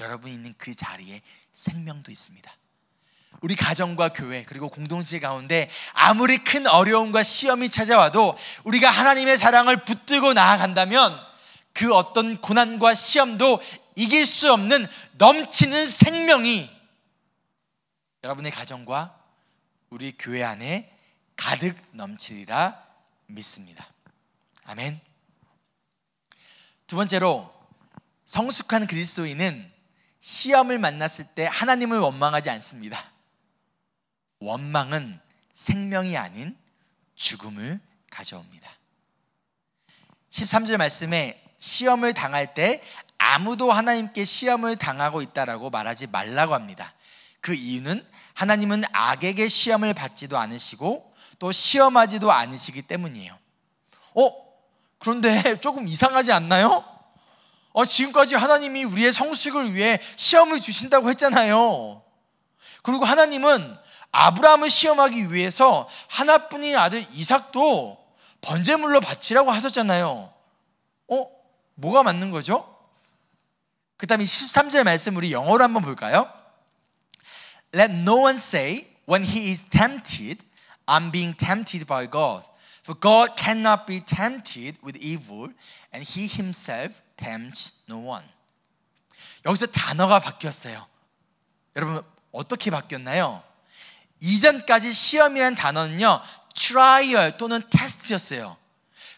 여러분이 있는 그 자리에 생명도 있습니다. 우리 가정과 교회 그리고 공동체 가운데 아무리 큰 어려움과 시험이 찾아와도 우리가 하나님의 사랑을 붙들고 나아간다면 그 어떤 고난과 시험도 이길 수 없는 넘치는 생명이 여러분의 가정과 우리 교회 안에 가득 넘치리라 믿습니다. 아멘. 두 번째로, 성숙한 그리스도인은 시험을 만났을 때 하나님을 원망하지 않습니다. 원망은 생명이 아닌 죽음을 가져옵니다. 13절 말씀에 시험을 당할 때 아무도 하나님께 시험을 당하고 있다라고 말하지 말라고 합니다. 그 이유는 하나님은 악에게 시험을 받지도 않으시고 또 시험하지도 않으시기 때문이에요. 그런데 조금 이상하지 않나요? 지금까지 하나님이 우리의 성숙을 위해 시험을 주신다고 했잖아요. 그리고 하나님은 아브라함을 시험하기 위해서 하나뿐인 아들 이삭도 번제물로 바치라고 하셨잖아요. 뭐가 맞는 거죠? 그 다음에 13절 말씀 우리 영어로 한번 볼까요? Let no one say when he is tempted, I'm being tempted by God. For God cannot be tempted with evil, and he himself tempts no one. 여기서 단어가 바뀌었어요. 여러분 어떻게 바뀌었나요? 이전까지 시험이라는 단어는요, trial 또는 test였어요.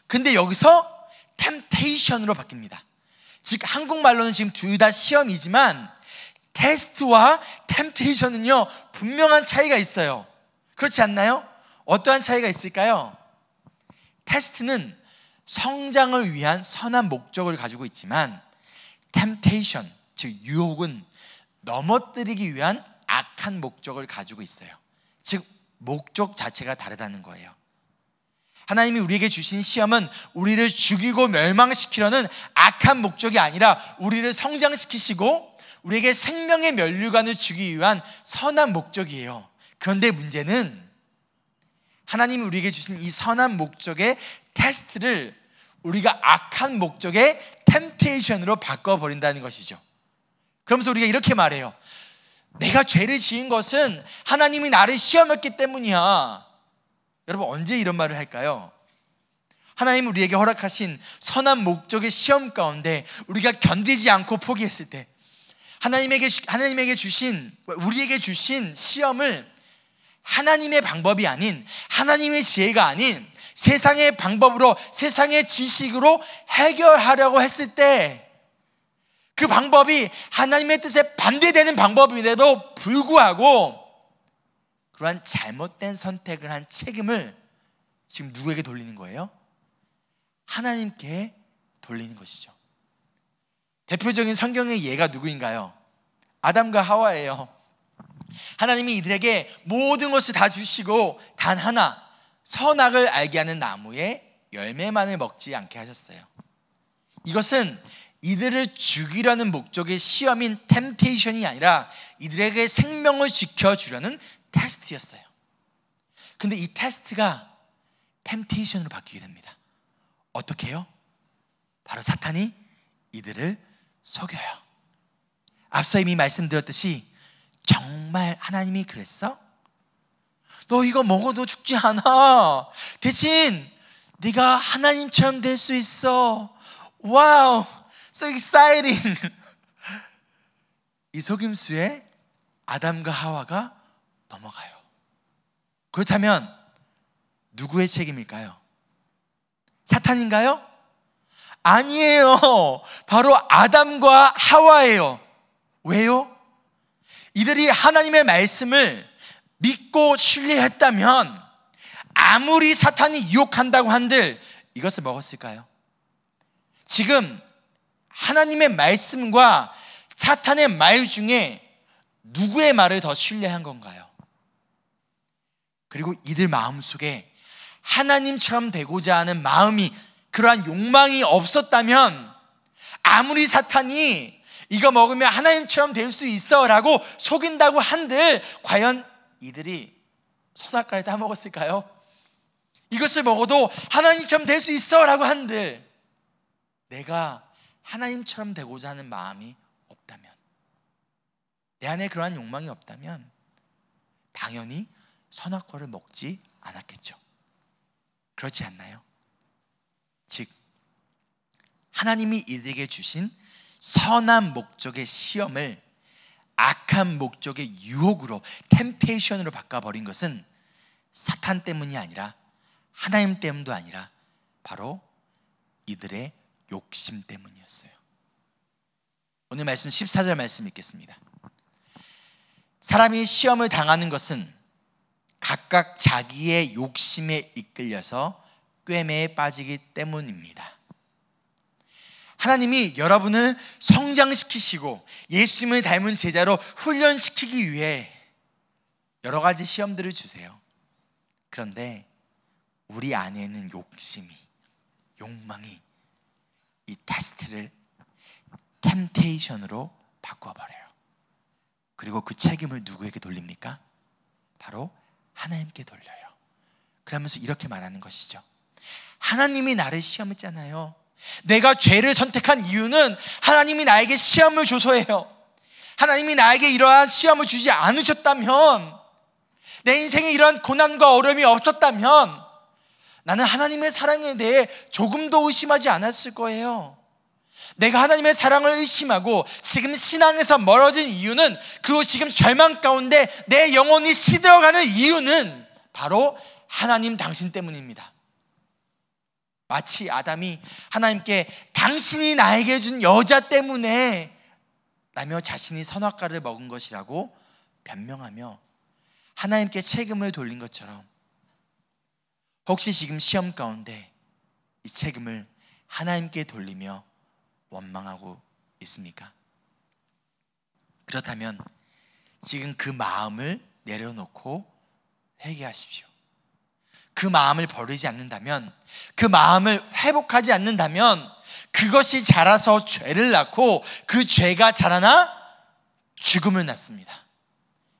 근데 여기서 temptation으로 바뀝니다. 즉 한국말로는 지금 둘 다 시험이지만 테스트와 temptation은요 분명한 차이가 있어요. 그렇지 않나요? 어떠한 차이가 있을까요? 테스트는 성장을 위한 선한 목적을 가지고 있지만 temptation, 즉 유혹은 넘어뜨리기 위한 악한 목적을 가지고 있어요. 즉 목적 자체가 다르다는 거예요. 하나님이 우리에게 주신 시험은 우리를 죽이고 멸망시키려는 악한 목적이 아니라 우리를 성장시키시고 우리에게 생명의 면류관을 주기 위한 선한 목적이에요. 그런데 문제는 하나님이 우리에게 주신 이 선한 목적의 테스트를 우리가 악한 목적의 템테이션으로 바꿔버린다는 것이죠. 그러면서 우리가 이렇게 말해요. 내가 죄를 지은 것은 하나님이 나를 시험했기 때문이야. 여러분 언제 이런 말을 할까요? 하나님이 우리에게 허락하신 선한 목적의 시험 가운데 우리가 견디지 않고 포기했을 때 우리에게 주신 시험을 하나님의 방법이 아닌, 하나님의 지혜가 아닌 세상의 방법으로, 세상의 지식으로 해결하려고 했을 때 그 방법이 하나님의 뜻에 반대되는 방법임에도 불구하고 그러한 잘못된 선택을 한 책임을 지금 누구에게 돌리는 거예요? 하나님께 돌리는 것이죠. 대표적인 성경의 예가 누구인가요? 아담과 하와예요. 하나님이 이들에게 모든 것을 다 주시고 단 하나, 선악을 알게 하는 나무의 열매만을 먹지 않게 하셨어요. 이것은 이들을 죽이려는 목적의 시험인 템테이션이 아니라 이들에게 생명을 지켜주려는 테스트였어요. 근데 이 테스트가 템테이션으로 바뀌게 됩니다. 어떻게 해요? 바로 사탄이 이들을 속여요. 앞서 이미 말씀드렸듯이 정말 하나님이 그랬어? 너 이거 먹어도 죽지 않아. 대신 네가 하나님처럼 될 수 있어. 와우, so exciting. 이 속임수에 아담과 하와가 넘어가요. 그렇다면 누구의 책임일까요? 사탄인가요? 아니에요. 바로 아담과 하와예요. 왜요? 이들이 하나님의 말씀을 믿고 신뢰했다면 아무리 사탄이 유혹한다고 한들 이것을 먹었을까요? 지금 하나님의 말씀과 사탄의 말 중에 누구의 말을 더 신뢰한 건가요? 그리고 이들 마음속에 하나님처럼 되고자 하는 마음이, 그러한 욕망이 없었다면 아무리 사탄이 이거 먹으면 하나님처럼 될 수 있어 라고 속인다고 한들 과연 이들이 선악과를 따먹었을까요? 이것을 먹어도 하나님처럼 될 수 있어 라고 한들 내가 하나님처럼 되고자 하는 마음이 없다면, 내 안에 그러한 욕망이 없다면 당연히 선악과를 먹지 않았겠죠. 그렇지 않나요? 즉 하나님이 이들에게 주신 선한 목적의 시험을 악한 목적의 유혹으로, 템테이션으로 바꿔버린 것은 사탄 때문이 아니라, 하나님 때문도 아니라 바로 이들의 욕심 때문이었어요. 오늘 말씀 14절 말씀 읽겠습니다. 사람이 시험을 당하는 것은 각각 자기의 욕심에 이끌려서 꿰매에 빠지기 때문입니다. 하나님이 여러분을 성장시키시고 예수님을 닮은 제자로 훈련시키기 위해 여러 가지 시험들을 주세요. 그런데 우리 안에는 욕망이 이 테스트를 템테이션으로 바꿔버려요. 그리고 그 책임을 누구에게 돌립니까? 바로 하나님께 돌려요. 그러면서 이렇게 말하는 것이죠. 하나님이 나를 시험했잖아요. 내가 죄를 선택한 이유는 하나님이 나에게 시험을 줘서예요. 하나님이 나에게 이러한 시험을 주지 않으셨다면, 내 인생에 이러한 고난과 어려움이 없었다면 나는 하나님의 사랑에 대해 조금도 의심하지 않았을 거예요. 내가 하나님의 사랑을 의심하고 지금 신앙에서 멀어진 이유는, 그리고 지금 절망 가운데 내 영혼이 시들어가는 이유는 바로 하나님 당신 때문입니다. 마치 아담이 하나님께 당신이 나에게 준 여자 때문에 라며 자신이 선악과를 먹은 것이라고 변명하며 하나님께 책임을 돌린 것처럼, 혹시 지금 시험 가운데 이 책임을 하나님께 돌리며 원망하고 있습니까? 그렇다면 지금 그 마음을 내려놓고 회개하십시오. 그 마음을 버리지 않는다면, 그 마음을 회복하지 않는다면 그것이 자라서 죄를 낳고 그 죄가 자라나 죽음을 낳습니다.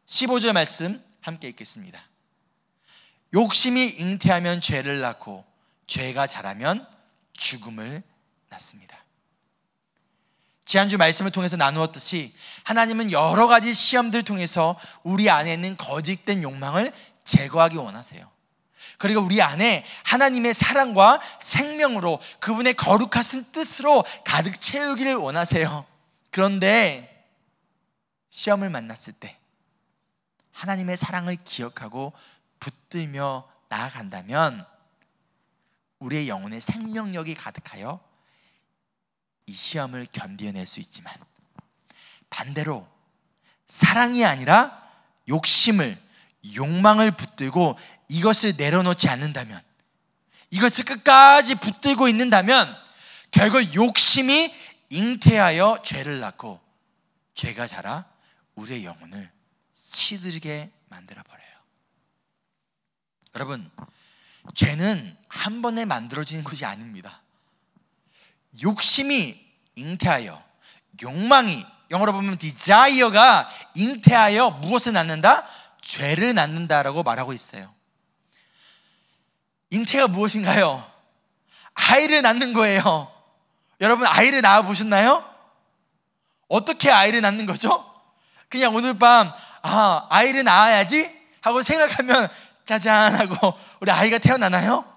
15절 말씀 함께 읽겠습니다. 욕심이 잉태하면 죄를 낳고 죄가 자라면 죽음을 낳습니다. 지난주 말씀을 통해서 나누었듯이 하나님은 여러 가지 시험들을 통해서 우리 안에 있는 거짓된 욕망을 제거하기 원하세요. 그리고 우리 안에 하나님의 사랑과 생명으로, 그분의 거룩하신 뜻으로 가득 채우기를 원하세요. 그런데 시험을 만났을 때 하나님의 사랑을 기억하고 붙들며 나아간다면 우리의 영혼에 생명력이 가득하여 이 시험을 견뎌낼 수 있지만, 반대로 사랑이 아니라 욕망을 붙들고 이것을 내려놓지 않는다면, 이것을 끝까지 붙들고 있는다면 결국 욕심이 잉태하여 죄를 낳고 죄가 자라 우리의 영혼을 시들게 만들어버려요. 여러분, 죄는 한 번에 만들어지는 것이 아닙니다. 욕심이 잉태하여, 욕망이, 영어로 보면 desire가 잉태하여 무엇을 낳는다? 죄를 낳는다라고 말하고 있어요. 잉태가 무엇인가요? 아이를 낳는 거예요. 여러분, 아이를 낳아 보셨나요? 어떻게 아이를 낳는 거죠? 그냥 오늘 밤 아이를 낳아야지 하고 생각하면 짜잔 하고 우리 아이가 태어나나요?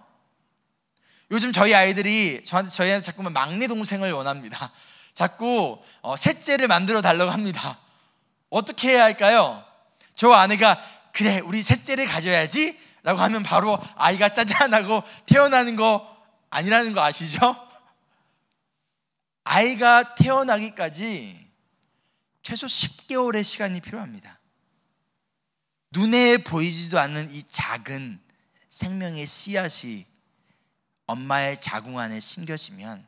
요즘 저희 아이들이 저희한테 자꾸만 막내 동생을 원합니다. 자꾸 셋째를 만들어 달라고 합니다. 어떻게 해야 할까요? 저 아내가 그래 우리 셋째를 가져야지 라고 하면 바로 아이가 짜잔하고 태어나는 거 아니라는 거 아시죠? 아이가 태어나기까지 최소 10개월의 시간이 필요합니다. 눈에 보이지도 않는 이 작은 생명의 씨앗이 엄마의 자궁 안에 심겨지면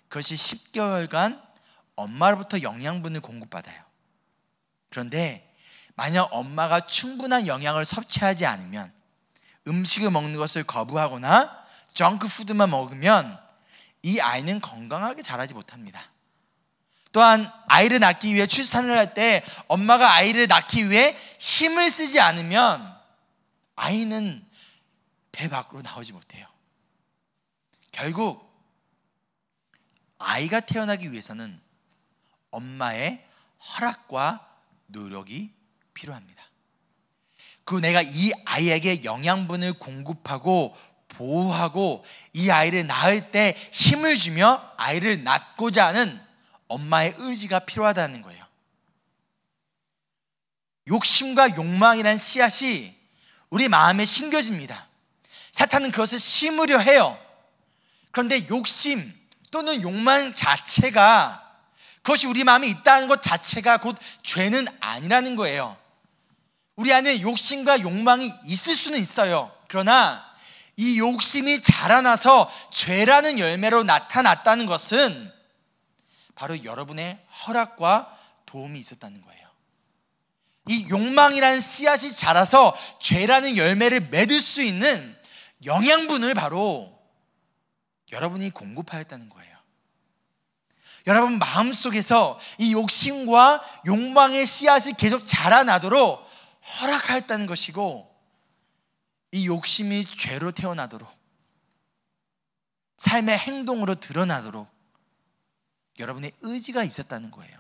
그것이 10개월간 엄마로부터 영양분을 공급받아요. 그런데 만약 엄마가 충분한 영양을 섭취하지 않으면, 음식을 먹는 것을 거부하거나 정크푸드만 먹으면 이 아이는 건강하게 자라지 못합니다. 또한 아이를 낳기 위해 출산을 할 때 엄마가 아이를 낳기 위해 힘을 쓰지 않으면 아이는 배 밖으로 나오지 못해요. 결국 아이가 태어나기 위해서는 엄마의 허락과 노력이 필요합니다. 그리고 내가 이 아이에게 영양분을 공급하고 보호하고 이 아이를 낳을 때 힘을 주며 아이를 낳고자 하는 엄마의 의지가 필요하다는 거예요. 욕심과 욕망이란 씨앗이 우리 마음에 심겨집니다. 사탄은 그것을 심으려 해요. 그런데 욕심 또는 욕망 자체가, 그것이 우리 마음에 있다는 것 자체가 곧 죄는 아니라는 거예요. 우리 안에 욕심과 욕망이 있을 수는 있어요. 그러나 이 욕심이 자라나서 죄라는 열매로 나타났다는 것은 바로 여러분의 허락과 도움이 있었다는 거예요. 이 욕망이라는 씨앗이 자라서 죄라는 열매를 맺을 수 있는 영양분을 바로 여러분이 공급하였다는 거예요. 여러분 마음속에서 이 욕심과 욕망의 씨앗이 계속 자라나도록 허락하였다는 것이고, 이 욕심이 죄로 태어나도록, 삶의 행동으로 드러나도록 여러분의 의지가 있었다는 거예요.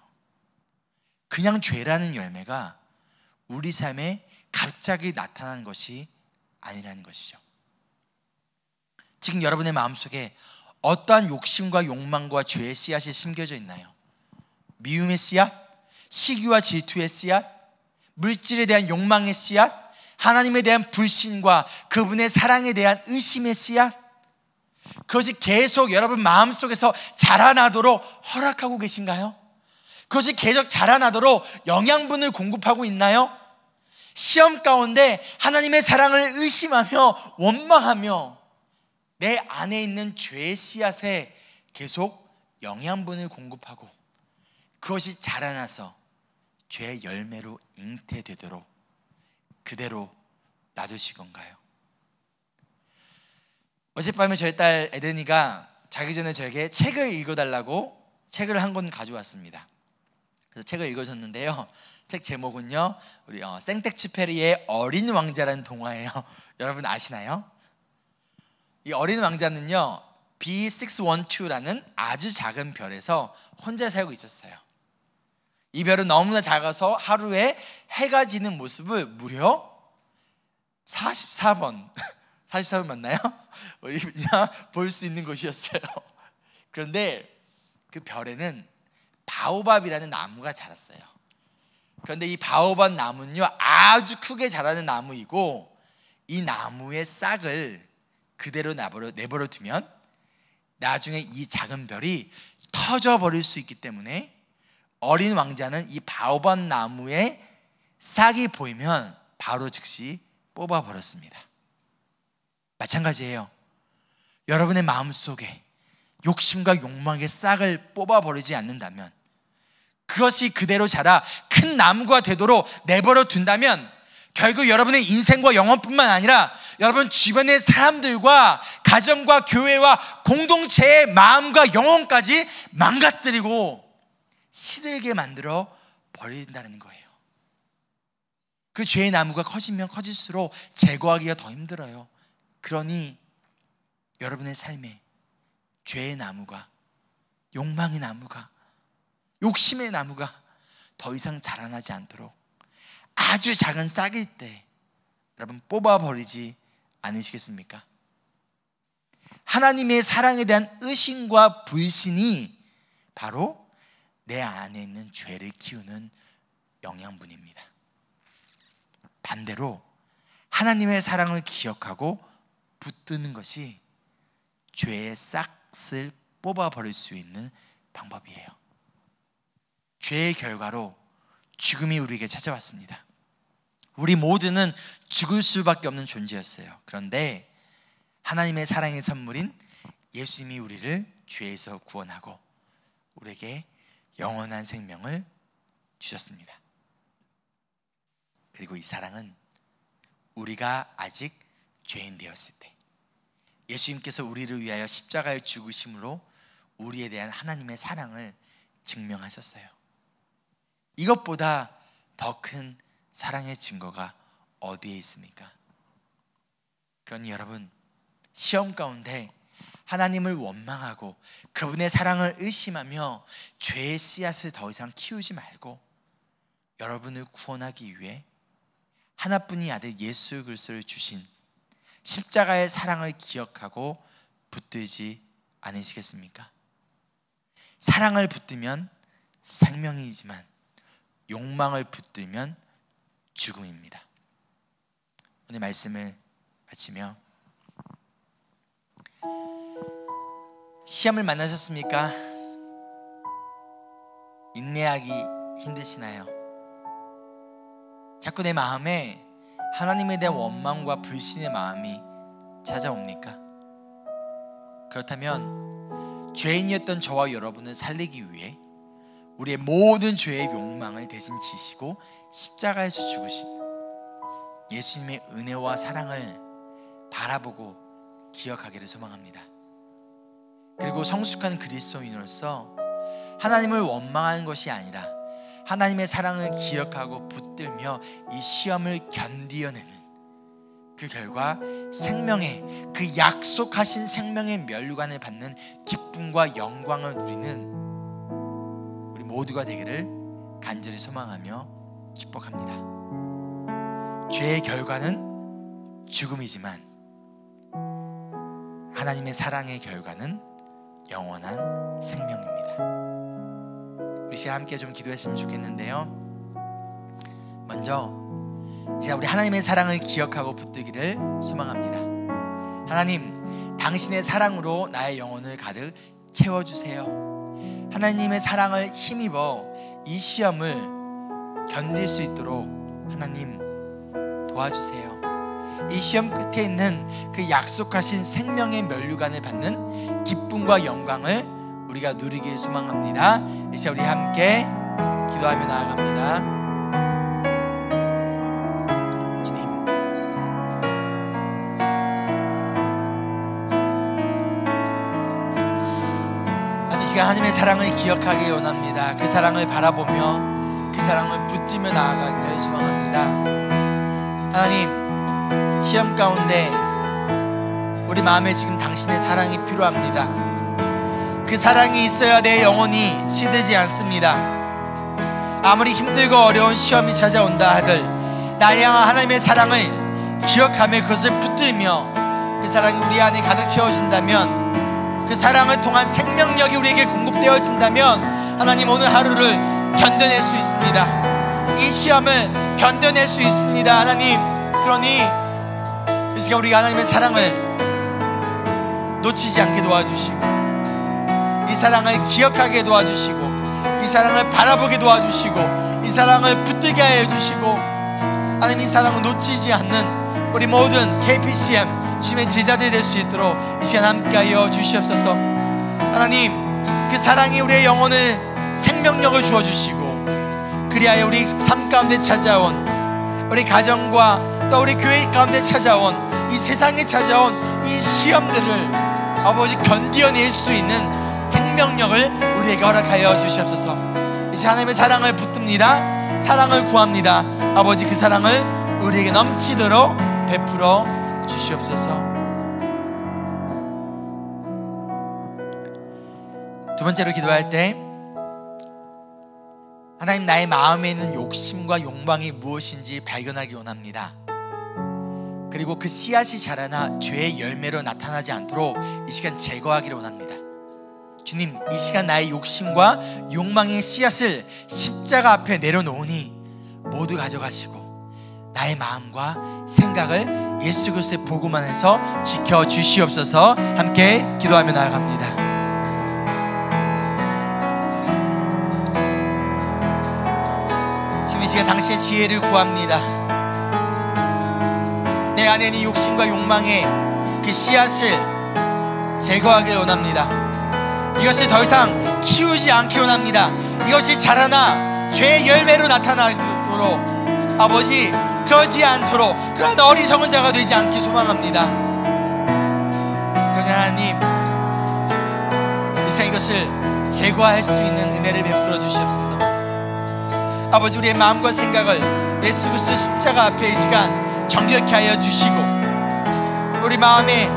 그냥 죄라는 열매가 우리 삶에 갑자기 나타나는 것이 아니라는 것이죠. 지금 여러분의 마음속에 어떠한 욕심과 욕망과 죄의 씨앗이 심겨져 있나요? 미움의 씨앗, 시기와 질투의 씨앗, 물질에 대한 욕망의 씨앗, 하나님에 대한 불신과 그분의 사랑에 대한 의심의 씨앗, 그것이 계속 여러분 마음속에서 자라나도록 허락하고 계신가요? 그것이 계속 자라나도록 영양분을 공급하고 있나요? 시험 가운데 하나님의 사랑을 의심하며 원망하며 내 안에 있는 죄의 씨앗에 계속 영양분을 공급하고 그것이 자라나서 죄의 열매로 잉태되도록 그대로 놔두실 건가요? 어젯밤에 저희 딸 에덴이가 자기 전에 저에게 책을 읽어달라고 책을 한 권 가져왔습니다. 그래서 책을 읽어줬는데요, 책 제목은요, 우리 생텍쥐페리의 어린 왕자라는 동화예요. 여러분 아시나요? 이 어린 왕자는요, B612라는 아주 작은 별에서 혼자 살고 있었어요. 이 별은 너무나 작아서 하루에 해가 지는 모습을 무려 44번 44번 맞나요? 우리가 볼 수 있는 곳이었어요. 그런데 그 별에는 바오밥이라는 나무가 자랐어요. 그런데 이 바오밥 나무는요, 아주 크게 자라는 나무이고 이 나무의 싹을 그대로 내버려 두면 나중에 이 작은 별이 터져버릴 수 있기 때문에 어린 왕자는 이 바오밥 나무의 싹이 보이면 바로 즉시 뽑아버렸습니다. 마찬가지예요. 여러분의 마음속에 욕심과 욕망의 싹을 뽑아버리지 않는다면, 그것이 그대로 자라 큰 나무가 되도록 내버려 둔다면 결국 여러분의 인생과 영혼뿐만 아니라 여러분 주변의 사람들과 가정과 교회와 공동체의 마음과 영혼까지 망가뜨리고 시들게 만들어 버린다는 거예요. 그 죄의 나무가 커지면 커질수록 제거하기가 더 힘들어요. 그러니 여러분의 삶에 죄의 나무가, 욕망의 나무가, 욕심의 나무가 더 이상 자라나지 않도록 아주 작은 싹일 때 여러분 뽑아버리지 않으시겠습니까? 하나님의 사랑에 대한 의심과 불신이 바로 내 안에 있는 죄를 키우는 영양분입니다. 반대로 하나님의 사랑을 기억하고 붙드는 것이 죄의 싹을 뽑아버릴 수 있는 방법이에요. 죄의 결과로 죽음이 우리에게 찾아왔습니다. 우리 모두는 죽을 수밖에 없는 존재였어요. 그런데 하나님의 사랑의 선물인 예수님이 우리를 죄에서 구원하고 우리에게 영원한 생명을 주셨습니다. 그리고 이 사랑은 우리가 아직 죄인 되었을 때 예수님께서 우리를 위하여 십자가에 죽으심으로 우리에 대한 하나님의 사랑을 증명하셨어요. 이것보다 더 큰 사랑의 증거가 어디에 있습니까? 그러니 여러분, 시험 가운데 하나님을 원망하고 그분의 사랑을 의심하며 죄의 씨앗을 더 이상 키우지 말고 여러분을 구원하기 위해 하나뿐인 아들 예수 그리스도를 주신 십자가의 사랑을 기억하고 붙들지 않으시겠습니까? 사랑을 붙들면 생명이지만 욕망을 붙들면 죽음입니다. 오늘 말씀을 마치며, 시험을 만나셨습니까? 인내하기 힘드시나요? 자꾸 내 마음에 하나님에 대한 원망과 불신의 마음이 찾아옵니까? 그렇다면 죄인이었던 저와 여러분을 살리기 위해 우리의 모든 죄의 욕망을 대신 지시고 십자가에서 죽으신 예수님의 은혜와 사랑을 바라보고 기억하기를 소망합니다. 그리고 성숙한 그리스도인으로서 하나님을 원망하는 것이 아니라 하나님의 사랑을 기억하고 붙들며 이 시험을 견디어내는 그 결과 생명의, 그 약속하신 생명의 면류관을 받는 기쁨과 영광을 누리는 우리 모두가 되기를 간절히 소망하며 축복합니다. 죄의 결과는 죽음이지만 하나님의 사랑의 결과는 영원한 생명입니다. 우리 시간 함께 좀 기도했으면 좋겠는데요. 먼저 이제 우리 하나님의 사랑을 기억하고 붙들기를 소망합니다. 하나님, 당신의 사랑으로 나의 영혼을 가득 채워주세요. 하나님의 사랑을 힘입어 이 시험을 견딜 수 있도록 하나님 도와주세요. 이 시험 끝에 있는 그 약속하신 생명의 면류관을 받는 기쁨과 영광을 우리가 누리길 소망합니다. 이제 우리 함께 기도하며 나아갑니다. 주님, 이 시간 하나님의 사랑을 기억하기 원합니다. 그 사랑을 바라보며 그 사랑을 붙들며 나아가기를 소망합니다. 하나님, 시험 가운데 우리 마음에 지금 당신의 사랑이 필요합니다. 그 사랑이 있어야 내 영혼이 시들지 않습니다. 아무리 힘들고 어려운 시험이 찾아온다 하들 날 향한 하나님의 사랑을 기억하며 그것을 붙들며 그 사랑이 우리 안에 가득 채워진다면, 그 사랑을 통한 생명력이 우리에게 공급되어진다면 하나님 오늘 하루를 견뎌낼 수 있습니다. 이 시험을 견뎌낼 수 있습니다. 하나님, 그러니 이 시간 우리가 하나님의 사랑을 놓치지 않게 도와주시고, 이 사랑을 기억하게 도와주시고, 이 사랑을 바라보게 도와주시고, 이 사랑을 붙들게 하여 주시고, 하나님 이 사랑을 놓치지 않는 우리 모든 KPCM 주님의 제자들이 될 수 있도록 이 시간 함께하여 주시옵소서. 하나님, 그 사랑이 우리의 영혼을 생명력을 주어주시고, 그리하여 우리 삶 가운데 찾아온 우리 가정과 또 우리 교회 가운데 찾아온 이 세상에 찾아온 이 시험들을 아버지 견디어낼 수 있는 생명력을 우리에게 허락하여 주시옵소서. 이제 하나님의 사랑을 붙듭니다. 사랑을 구합니다. 아버지, 그 사랑을 우리에게 넘치도록 베풀어 주시옵소서. 두 번째로 기도할 때, 하나님, 나의 마음에 있는 욕심과 욕망이 무엇인지 발견하기 원합니다. 그리고 그 씨앗이 자라나 죄의 열매로 나타나지 않도록 이 시간 제거하기를 원합니다. 주님, 이 시간 나의 욕심과 욕망의 씨앗을 십자가 앞에 내려놓으니 모두 가져가시고 나의 마음과 생각을 예수 그리스도의 복음 안에서 지켜주시옵소서. 함께 기도하며 나아갑니다. 주님, 이 시간 당신의 지혜를 구합니다. 내 안에 있는 욕심과 욕망의 그 씨앗을 제거하길 원합니다. 이것을 더 이상 키우지 않기를 원합니다. 이것이 자라나 죄의 열매로 나타나도록 아버지, 그러지 않도록 그런 어리석은 자가 되지 않기 소망합니다. 그러나 하나님, 이 시간 이것을 제거할 수 있는 은혜를 베풀어 주시옵소서. 아버지, 우리의 마음과 생각을 예수 그리스도 십자가 앞에 이 시간 정결케 하여 주시고, 우리 마음에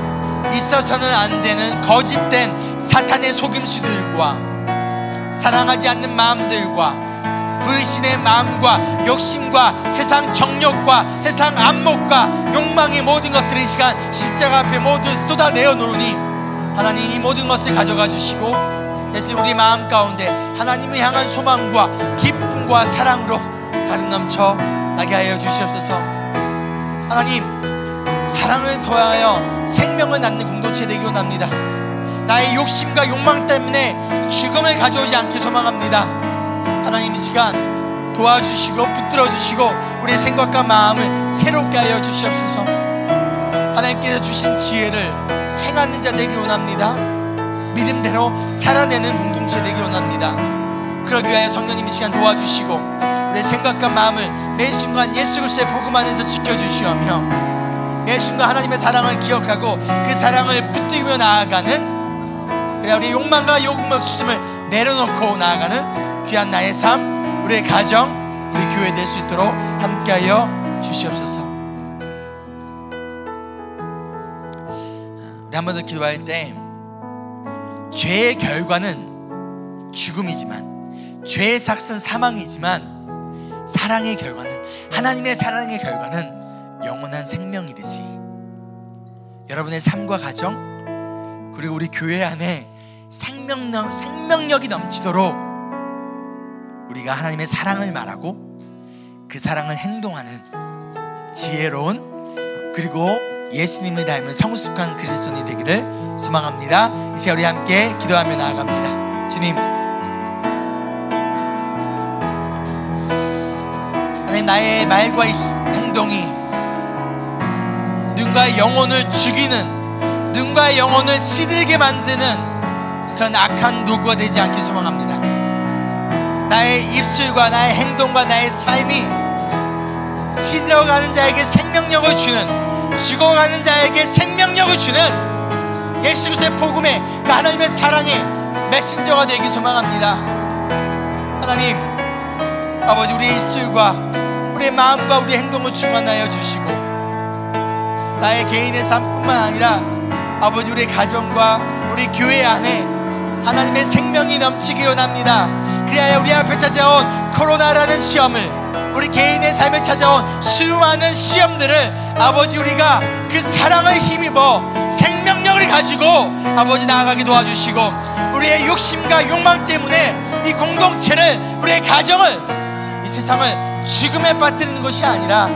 있어서는 안 되는 거짓된 사탄의 속임수들과 사랑하지 않는 마음들과 불신의 마음과 욕심과 세상 정욕과 세상 안목과 욕망의 모든 것들을 이 시간 십자가 앞에 모두 쏟아내어 놓으니 하나님 이 모든 것을 가져가 주시고 대신 우리 마음 가운데 하나님을 향한 소망과 기쁨과 사랑으로 가득 넘쳐 나게 하여 주시옵소서. 하나님, 사랑을 더하여 생명을 낳는 공동체 되기 원합니다. 나의 욕심과 욕망 때문에 죽음을 가져오지 않기 소망합니다. 하나님, 이 시간 도와주시고 붙들어 주시고 우리의 생각과 마음을 새롭게 하여 주시옵소서. 하나님께서 주신 지혜를 행하는 자 되기 원합니다. 믿음대로 살아내는 공동체 되기 원합니다. 그러기 위하여 성령님 이 시간 도와주시고 내 생각과 마음을 매 순간 예수 그리스도의 복음 안에서 지켜주시오며 매 순간 하나님의 사랑을 기억하고 그 사랑을 붙들며 나아가는, 그래 우리 욕망과 욕심을 내려놓고 나아가는 귀한 나의 삶, 우리의 가정, 우리 교회 될 수 있도록 함께하여 주시옵소서. 우리 한 번 더 기도할 때 죄의 결과는 죽음이지만, 죄의 삭은 사망이지만, 사랑의 결과는, 하나님의 사랑의 결과는 영원한 생명이듯이 여러분의 삶과 가정 그리고 우리 교회 안에 생명력이 넘치도록 우리가 하나님의 사랑을 말하고 그 사랑을 행동하는 지혜로운 그리고 예수님을 닮은 성숙한 그리스도인이 되기를 소망합니다. 이제 우리 함께 기도하며 나아갑니다. 주님, 하나님, 나의 말과 행동이 누군가의 영혼을 죽이는, 누군가의 영혼을 시들게 만드는 그런 악한 도구가 되지 않길 소망합니다. 나의 입술과 나의 행동과 나의 삶이 시들어가는 자에게 생명력을 주는, 죽어가는 자에게 생명력을 주는 예수 그리스도의 복음의 그 하나님의 사랑의 메신저가 되기 소망합니다. 하나님 아버지, 우리의 입술과 우리의 마음과 우리의 행동을 주관하여 주시고 나의 개인의 삶뿐만 아니라 아버지 우리의 가정과 우리 교회 안에 하나님의 생명이 넘치기 원합니다. 그리하여 우리 앞에 찾아온 코로나라는 시험을, 우리 개인의 삶에 찾아온 수많은 시험들을 아버지 우리가 그 사랑을 힘입어 생명력을 가지고 아버지 나아가게 도와주시고 우리의 욕심과 욕망 때문에 이 공동체를, 우리의 가정을, 이 세상을 죽음에 빠뜨리는 것이 아니라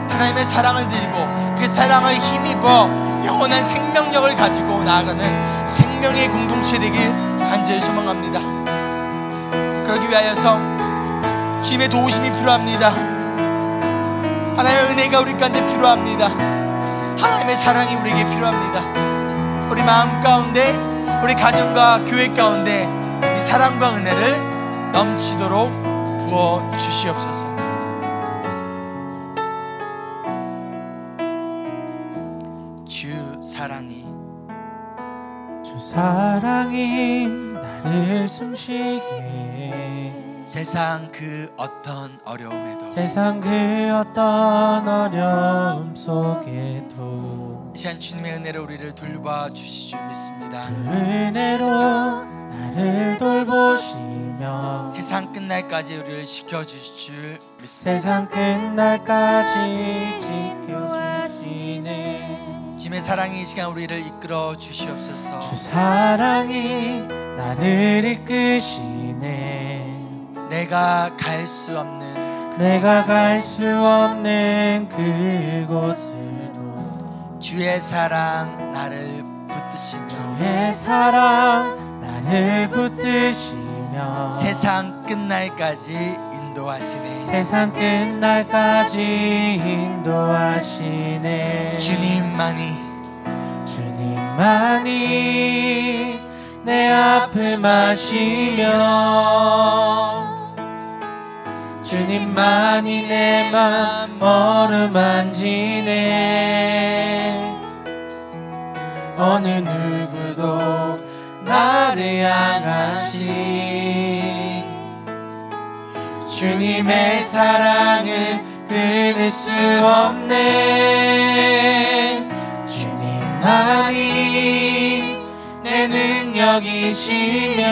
하나님의 사랑을 들고 그 사랑을 힘입어 영원한 생명력을 가지고 나아가는 생명의 공동체 되길 간절히 소망합니다. 그러기 위하여서 주님의 도우심이 필요합니다. 하나님의 은혜가 우리 가운데 필요합니다. 하나님의 사랑이 우리에게 필요합니다. 우리 마음 가운데, 우리 가정과 교회 가운데 이 사랑과 은혜를 넘치도록 부어 주시옵소서. 주 사랑이 나를 숨쉬게 세상 그 어떤 어려움에도, 세상 그 어떤 어려움 속에도 이 시간 주님의 은혜로 우리를 돌봐 주실 줄 믿습니다. 그 은혜로 나를 돌보시며 세상 끝날까지 우리를 지켜주실 줄 믿습니다. 세상 끝날까지 지켜주시네. 주님의 사랑이 이 시간 우리를 이끌어 주시옵소서. 주 사랑이 나를 이끄시네. 내가 갈 수 없는 그곳으로 주의 사랑 나를 붙드시며, 주의 사랑 나를 붙드시며 세상 끝날까지 인도하시네. 세상 끝날까지 인도하시네. 주님만이 내 아픔 아시며 주님만이 내 맘 어루만지네. 어느 누구도 나를 향하신 주님의 사랑을 끊을 수 없네. 주님만이 내 능력이시며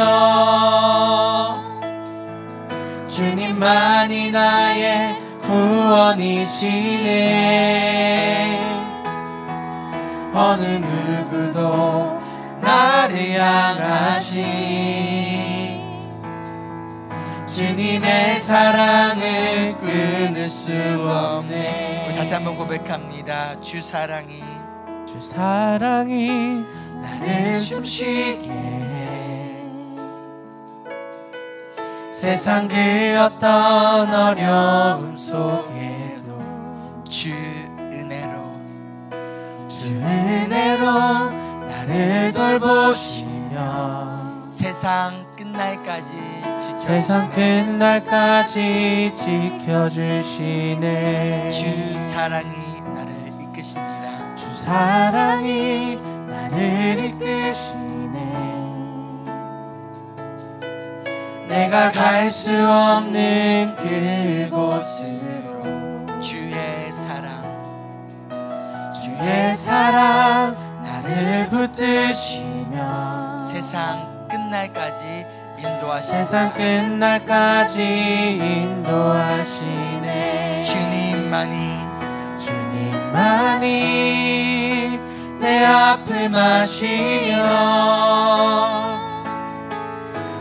주님만이 나의 구원이시네. 어느 누구도 나를 향하신 주님의 사랑을 끊을 수 없네. 우리 다시 한번 고백합니다. 주 사랑이 나를 숨쉬게 해. 세상 그 어떤 어려움 속에도 주 은혜로 나를 돌보시며 세상 끝날까지 세상 끝날까지 지켜주시네. 주 사랑이 나를 이끄십니다. 주 사랑이 나를 이끄시네. 내가 갈 수 없는 그곳으로 주의 사랑 나를 붙드시며 세상 끝날까지 세상 끝날까지 인도하시네. 주님만이 내 아픔 아시며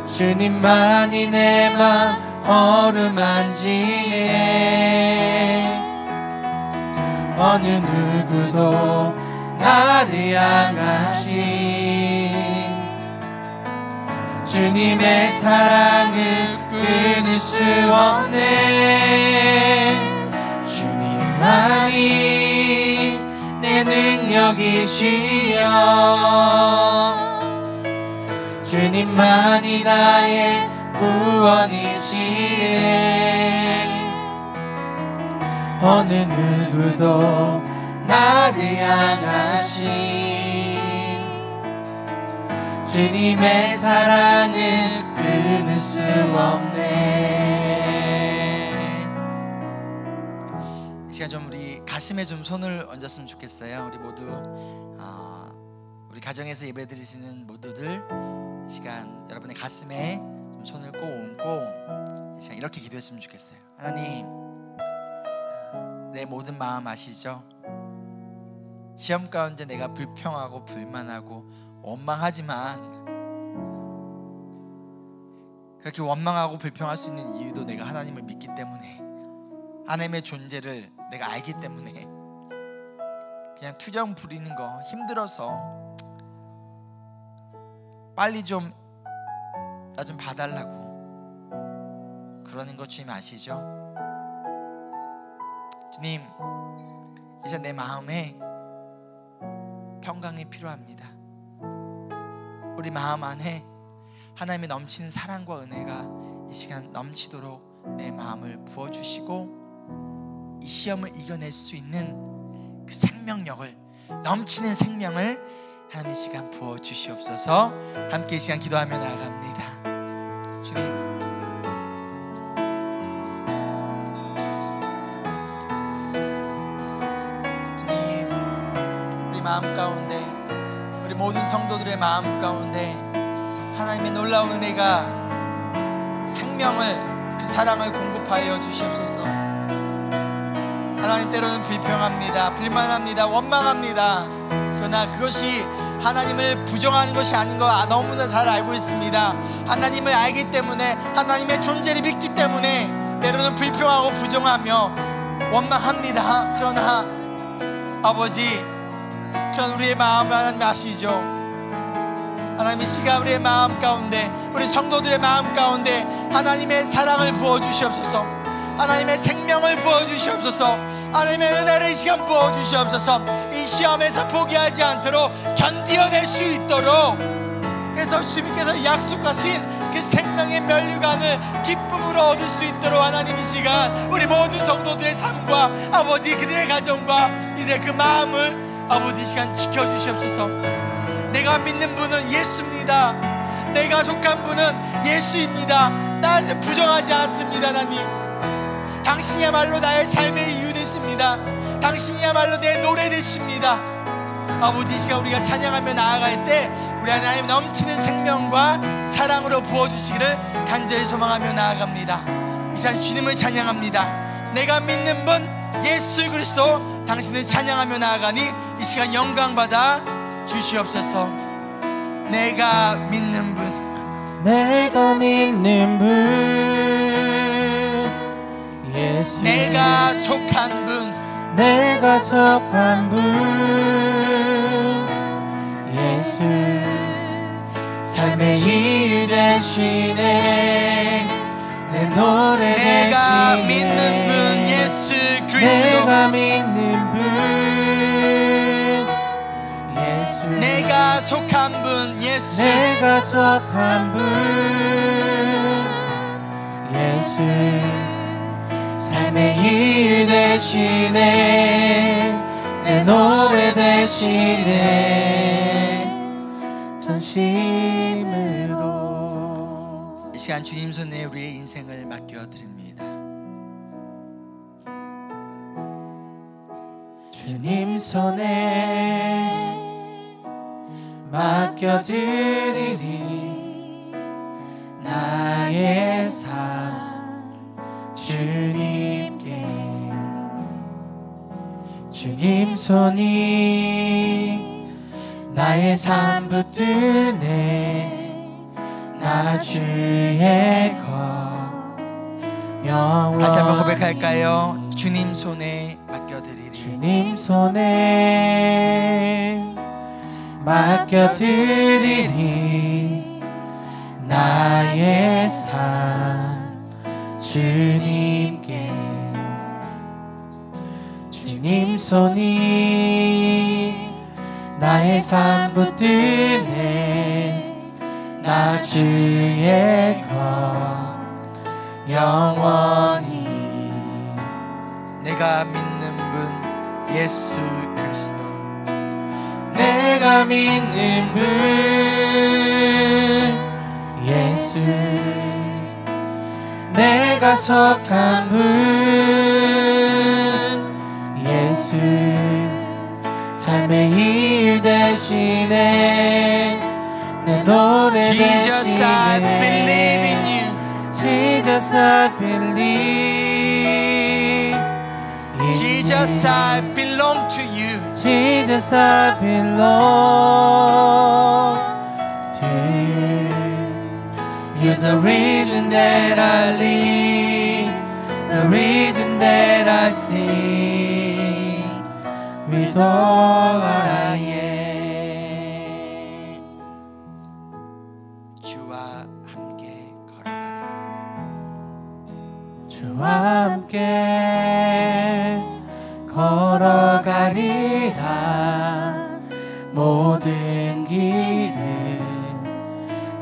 주님만이 내 맘 어루만지네. 어느 누구도 나를 향하신 주님의 사랑을 끊을 수 없네. 주님만이 내 능력이시여 주님만이 나의 구원이시네. 어느 누구도 나를 향하신 주님의 사랑을 끊을 수 없네. 이 시간 좀 우리 가슴에 좀 손을 얹었으면 좋겠어요. 우리 모두 우리 가정에서 예배드리시는 모두들 이 시간 여러분의 가슴에 좀 손을 꼭 얹고 이 시간 이렇게 기도했으면 좋겠어요. 하나님, 내 모든 마음 아시죠? 시험 가운데 내가 불평하고 불만하고 원망하지만 그렇게 원망하고 불평할 수 있는 이유도 내가 하나님을 믿기 때문에, 하나님의 존재를 내가 알기 때문에 그냥 투정 부리는 거 힘들어서 빨리 좀 나 좀 봐달라고 그러는 거 주님 아시죠? 주님, 이제 내 마음에 평강이 필요합니다. 우리 마음 안에 하나님의 넘치는 사랑과 은혜가 이 시간 넘치도록 내 마음을 부어주시고 이 시험을 이겨낼 수 있는 그 생명력을, 넘치는 생명을 하나님 이 시간 부어주시옵소서. 함께 이 시간 기도하며 나아갑니다. 주님, 우리 마음 가운데, 우리 모든 성도들의 마음 가운데 하나님의 놀라운 은혜가 생명을, 그 사랑을 공급하여 주시옵소서. 하나님, 때로는 불평합니다, 불만합니다, 원망합니다. 그러나 그것이 하나님을 부정하는 것이 아닌 거 너무나 잘 알고 있습니다. 하나님을 알기 때문에, 하나님의 존재를 믿기 때문에 때로는 불평하고 부정하며 원망합니다. 그러나 아버지, 그런 우리의 마음을 하나님 아시죠? 하나님, 이 시간 우리의 마음 가운데, 우리 성도들의 마음 가운데 하나님의 사랑을 부어주시옵소서. 하나님의 생명을 부어주시옵소서. 하나님의 은혜를 이 시간 부어주시옵소서. 이 시험에서 포기하지 않도록 견디어낼 수 있도록, 그래서 주님께서 약속하신 그 생명의 면류관을 기쁨으로 얻을 수 있도록 하나님 이 시간 우리 모든 성도들의 삶과 아버지 그들의 가정과 이들의 그 마음을 아버지 이 시간 지켜주시옵소서. 내가 믿는 분은 예수입니다. 내가 속한 분은 예수입니다. 나는 부정하지 않습니다. 하나님, 당신이야말로 나의 삶의 이유 되십니다. 당신이야말로 내 노래 되십니다. 아버지, 이 시간 우리가 찬양하며 나아갈 때 우리 하나님 넘치는 생명과 사랑으로 부어주시기를 간절히 소망하며 나아갑니다. 이 시간 주님을 찬양합니다. 내가 믿는 분 예수 그리스도, 당신을 찬양하며 나아가니 이 시간 영광 받아 주시옵소서. 내가 믿는 분, 내가 믿는 분 예수, 내가 속한 분, 내가 속한 분 예수, 삶의 이유 되시네 내 노래 내가 되시네 믿는 분 예수 그리스도, 내가 믿는 분 예수, 내가 속한 분 예수, 내가 속한 분 예수, 삶의 이유 되시네 내 노래 되시네 전심으로. 이 시간 주님 손에 우리의 인생을 맡겨드립니다. 주님 손에 맡겨드리리 나의 삶 주님께. 주님 손이 나의 삶 붙드네 나 주의 것 영원. 다시 한번 고백할까요? 주님 손에 맡겨드리리. 주님 손에 맡겨드리리 나의 삶 주님께. 주님 손이 나의 삶 붙드네 나 주의 것 영원히. 내가 믿는 분 예수 그리스도, 내가 믿는 분 예수, 내가 속한 분 예수, 삶의 이유 되시네 내 노래 Jesus I believe 되시네. in you. Jesus I believe. Jesus I belong to you. Jesus I belong to you. You're the reason that I live, the reason that I sing with all I am. 주와 함께 걸어가리. 주와 함께 걸어가리라 모든 길을.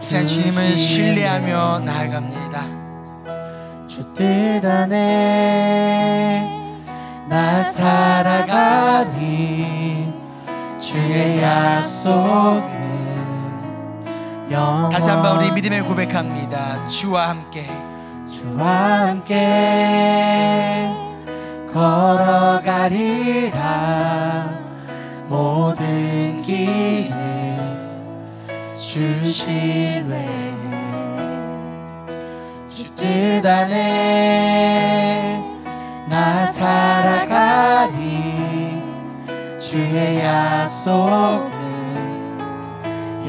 이 시간 주님을 신뢰하며 나아갑니다. 주 뜻 안에 나 살아가리. 주의 약속은 영원. 다시 한번 우리 믿음의 고백합니다. 주와 함께, 주와 함께 걸어가리라 모든 길을 주 신뢰. 주 뜻 안에 나 살아가리. 주의 약속은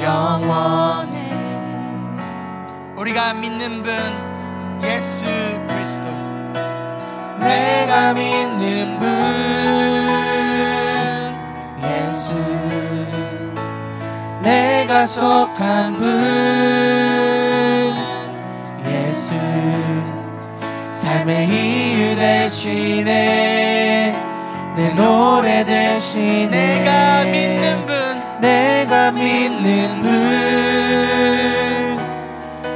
영원해. 우리가 믿는 분 예수 그리스도, 내가 믿는 분 예수, 내가 속한 분 예수, 삶의 이유 되시네 내 노래 되시네. 내가 믿는 분, 내가 믿는 분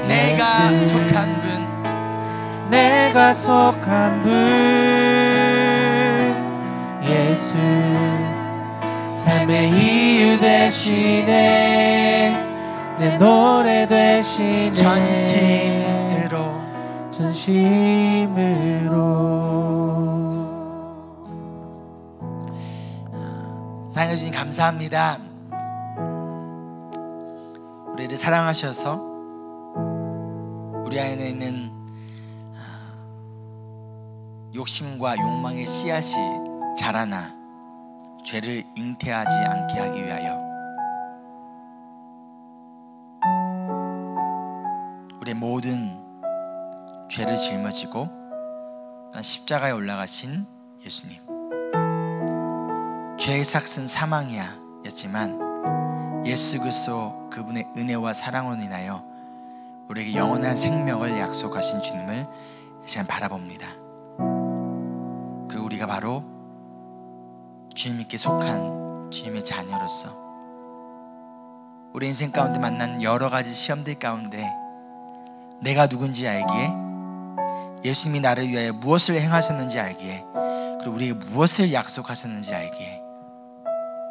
내가 예수, 속한 분, 내가 속한 분 예수, 삶의 이유 되시네 내 노래 되시네. 전심으로 사랑해 주님 감사합니다. 우리를 사랑하셔서 우리 안에 있는 욕심과 욕망의 씨앗이 자라나 죄를 잉태하지 않게 하기 위하여 우리의 모든 죄를 짊어지고 십자가에 올라가신 예수님, 죄의 삭은 사망이야 였지만 예수 그리스도 그분의 은혜와 사랑으로 인하여 우리에게 영원한 생명을 약속하신 주님을 이 시간 바라봅니다. 그리고 우리가 바로 주님께 속한 주님의 자녀로서 우리 인생 가운데 만난 여러 가지 시험들 가운데 내가 누군지 알기에, 예수님이 나를 위하여 무엇을 행하셨는지 알기에, 그리고 우리에게 무엇을 약속하셨는지 알기에,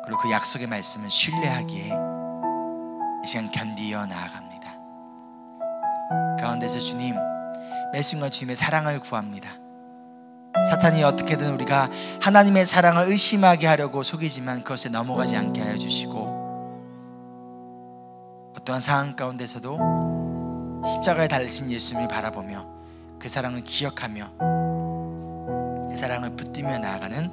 그리고 그 약속의 말씀을 신뢰하기에 이 시간 견디어 나아갑니다. 가운데서 주님, 매 순간 주님의 사랑을 구합니다. 사탄이 어떻게든 우리가 하나님의 사랑을 의심하게 하려고 속이지만 그것에 넘어가지 않게 하여 주시고, 어떠한 상황 가운데서도 십자가에 달리신 예수님을 바라보며 그 사랑을 기억하며 그 사랑을 붙들며 나아가는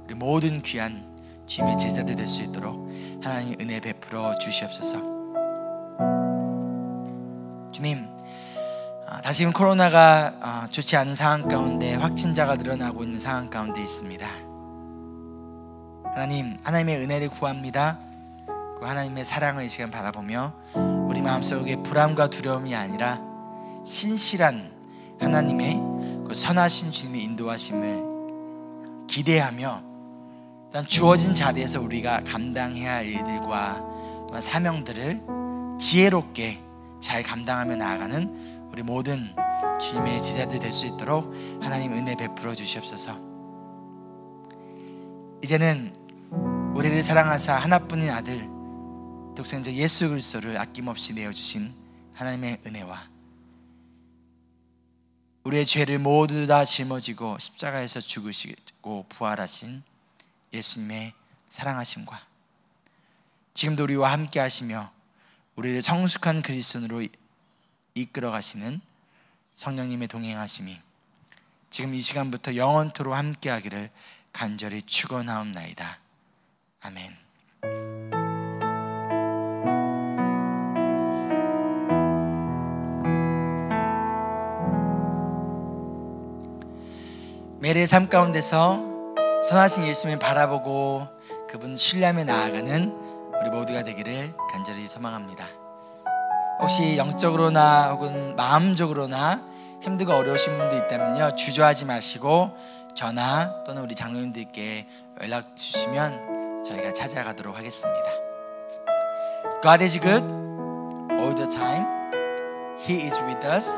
우리 모든 귀한 주님의 제자들 될 수 있도록 하나님의 은혜 베풀어 주시옵소서. 주님, 다시금 코로나가 좋지 않은 상황 가운데 확진자가 늘어나고 있는 상황 가운데 있습니다. 하나님의 은혜를 구합니다. 그 하나님의 사랑을 이 시간 바라보며 우리 마음속에 불안과 두려움이 아니라 신실한 하나님의 그 선하신 주님의 인도하심을 기대하며, 또한 주어진 자리에서 우리가 감당해야 할 일들과 또한 사명들을 지혜롭게 잘 감당하며 나아가는 우리 모든 주님의 제자들 될 수 있도록 하나님 은혜 베풀어 주시옵소서. 이제는 우리를 사랑하사 하나뿐인 아들 독생자 예수 그리스도를 아낌없이 내어주신 하나님의 은혜와 우리의 죄를 모두 다 짊어지고 십자가에서 죽으시고 부활하신 예수님의 사랑하심과 지금도 우리와 함께 하시며 우리를 성숙한 그리스도인으로 이끌어 가시는 성령님의 동행하심이 지금 이 시간부터 영원토록 함께 하기를 간절히 축원하옵나이다. 아멘. 매일의 삶 가운데서 선하신 예수님을 바라보고 그분 신뢰하며 나아가는 우리 모두가 되기를 간절히 소망합니다. 혹시 영적으로나 혹은 마음적으로나 힘들고 어려우신 분도 있다면요, 주저하지 마시고 전화 또는 우리 장로님들께 연락 주시면 저희가 찾아가도록 하겠습니다. God is good all the time. He is with us